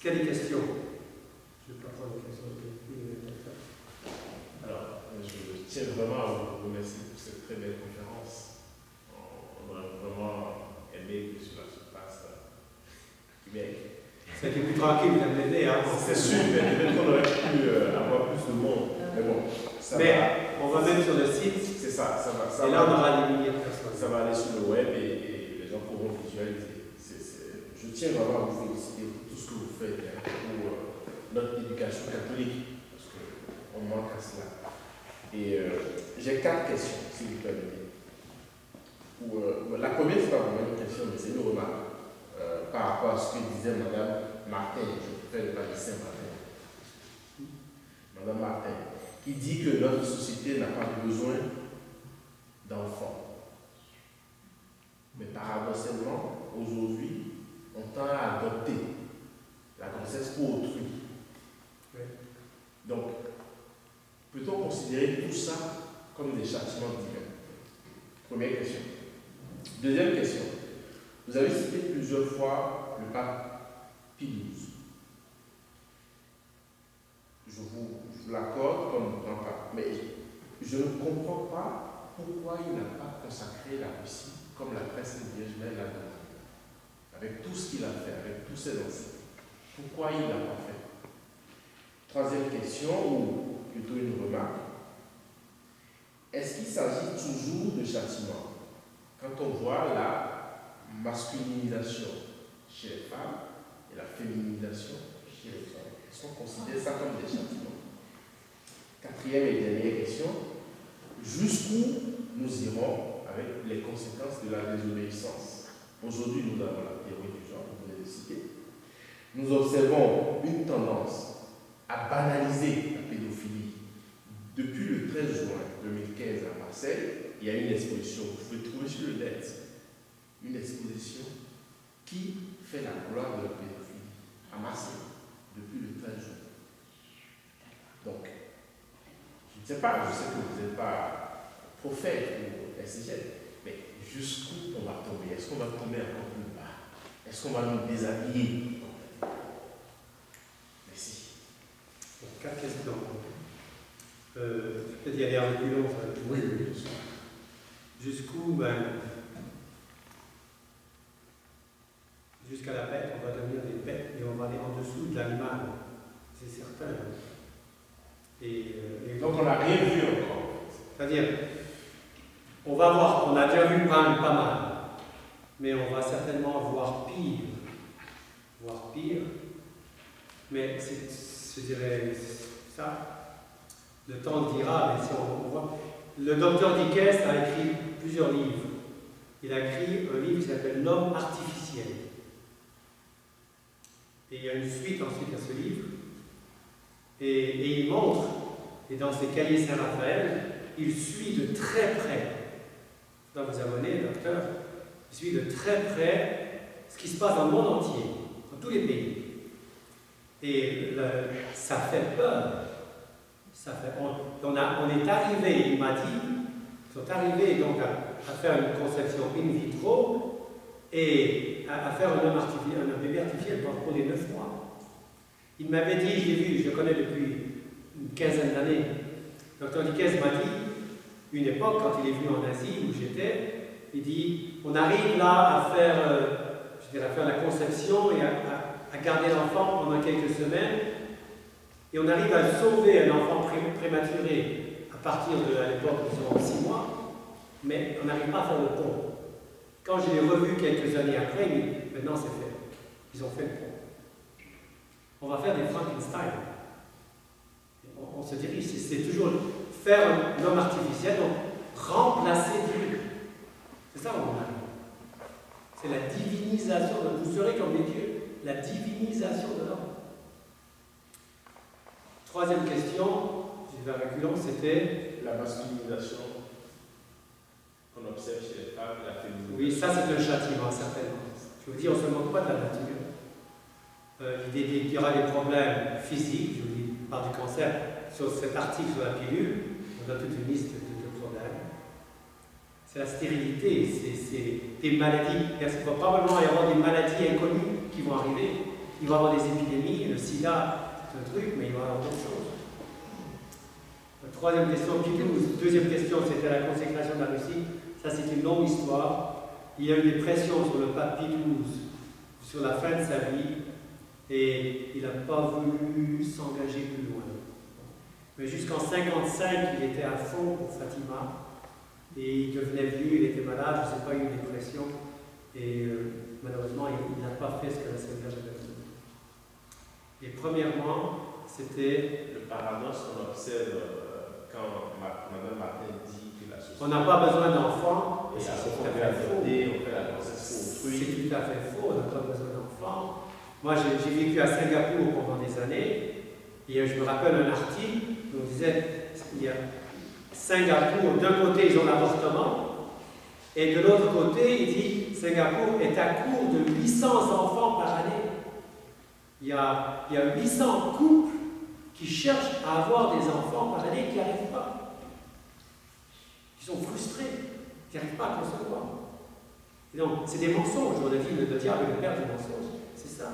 Est-ce qu'il y a des questions? Je ne vais pas prendre des questions. Alors, je tiens vraiment à vous remercier pour cette très belle conférence. On a vraiment aimé que cela se passe à Québec. C'était plus tranquille, vous avez aidé, hein? C'est sûr, mais peut-être qu'on aurait pu avoir plus de monde. Mais bon, ça va. On va mettre sur le site. C'est ça, ça va. Et là, on aura des milliers de personnes. Ça va aller sur le web et les gens pourront visualiser. Je tiens vraiment à vous féliciter pour tout ce que vous faites pour notre éducation catholique, parce qu'on manque à cela. Et j'ai 4 questions, si vous permettez. La première, c'est pas vraiment une question, mais c'est une remarque par rapport à ce que disait Madame Martin, je préfère le pas de Saint-Martin. Madame Martin, qui dit que notre société n'a pas besoin d'enfants. Mais paradoxalement, aujourd'hui, on tend à adopter la grossesse pour autrui. Oui. Donc, peut-on considérer tout ça comme des châtiments divins? Première question. Deuxième question. Vous avez cité plusieurs fois le pape Pie XII. Je vous l'accorde comme grand pape, mais je ne comprends pas pourquoi il n'a pas consacré la Russie comme la presse Vierge Mère l'a demandé. Avec tout ce qu'il a fait, avec tous ses enseignements. Pourquoi il ne l'a pas fait? Troisième question, ou plutôt une remarque. Est-ce qu'il s'agit toujours de châtiment? Quand on voit la masculinisation chez les femmes et la féminisation chez les femmes, est-ce qu'on considère ça comme des châtiments? Quatrième et dernière question. Jusqu'où nous irons avec avec les conséquences de la désobéissance. Aujourd'hui, nous avons la théorie du genre, vous venez de citer. Nous observons une tendance à banaliser la pédophilie. Depuis le 13 juin 2015 à Marseille, il y a une exposition, vous pouvez trouver sur le net, une exposition qui fait la gloire de la pédophilie à Marseille, depuis le 13 juin. Donc, je ne sais pas, je sais que vous n'êtes pas prophète ou exégète, mais jusqu'où on va tomber? Est-ce qu'on va tomber encore plus bas? Est-ce qu'on va nous déshabiller? Merci. Bon, 4 questions. Peut-être y aller en reculant. Oui, bien sûr. Jusqu'où jusqu'à la bête, on va devenir des bêtes et on va aller en dessous de l'animal. C'est certain. Et donc on n'a rien vu encore. C'est-à-dire, on va voir, on a déjà vu pas mal, mais on va certainement voir pire. Mais je dirais ça. Le temps le dira, mais si on voit. Le docteur Dickès a écrit plusieurs livres. Il a écrit un livre qui s'appelle L'homme artificiel. Et il y a une suite ensuite à ce livre. Et il montre, et dans ses cahiers Saint-Raphaël, il suit de très près, dans vous abonnez, docteur, il suit de très près ce qui se passe dans le monde entier, dans tous les pays. Et ça fait peur. On est arrivé, il m'a dit, ils sont arrivés donc à faire une conception in vitro et à faire un bébé artificiel pour les 9 mois. Il m'avait dit, je le connais depuis une quinzaine d'années, Dr. Dickès m'a dit, une époque, quand il est venu en Asie où j'étais, il dit, on arrive là à faire, à faire la conception et à garder l'enfant pendant quelques semaines. Et on arrive à sauver un enfant prématuré à partir de, à l'époque, disons, 6 mois, mais on n'arrive pas à faire le pont. Quand je l'ai revu quelques années après, il dit, maintenant c'est fait. Ils ont fait le pont. On va faire des Frankenstein. On se dirige, c'est toujours faire un homme artificiel, donc remplacer Dieu. C'est ça mon avis. C'est la divinisation de vous serez comme des dieux. La divinisation de l'homme. Troisième question, je vais reculer, c'était la masculinisation qu'on observe chez les femmes et la féminisation. Oui, ça c'est un châtiment, certainement. Je vous dis, on ne se moque pas de la nature. L'idée qu'il y aura des problèmes physiques, je vous dis, par du cancer, sur cet article sur la pilule, on a toute une liste de problèmes. C'est la stérilité, c'est des maladies. Il va probablement y avoir des maladies inconnues qui vont arriver. Il va y avoir des épidémies, le sida. C'est un truc, mais il va y avoir d'autres choses. Troisième question, Pie-XII. Deuxième question, c'était la consécration de la Russie. Ça, c'est une longue histoire. Il y a eu des pressions sur le pape Pie-XII sur la fin de sa vie et il n'a pas voulu s'engager plus loin. Mais jusqu'en 1955, il était à fond pour Fatima et il devenait vieux, il était malade, je ne sais pas, il y a eu des pressions et malheureusement, il n'a pas fait ce que la Seigneur avait besoin. Et premièrement, c'était le paradoxe qu'on observe quand Mme Martin dit que la société... On n'a pas besoin d'enfants, et c'est tout tout à à fait faux. On fait la grossesse pour autrui. C'est tout à fait faux, on n'a pas besoin d'enfants. Moi, j'ai vécu à Singapour pendant des années, et je me rappelle un article où on disait, il y a Singapour, d'un côté, ils ont l'avortement, et de l'autre côté, il dit, Singapour est à court de 800 enfants par année. Il y a 800 couples qui cherchent à avoir des enfants par année qui n'y arrivent pas. Ils sont frustrés, qui n'arrivent pas à concevoir. Et donc, c'est des mensonges. On a dit le diable est le père du mensonge. C'est ça.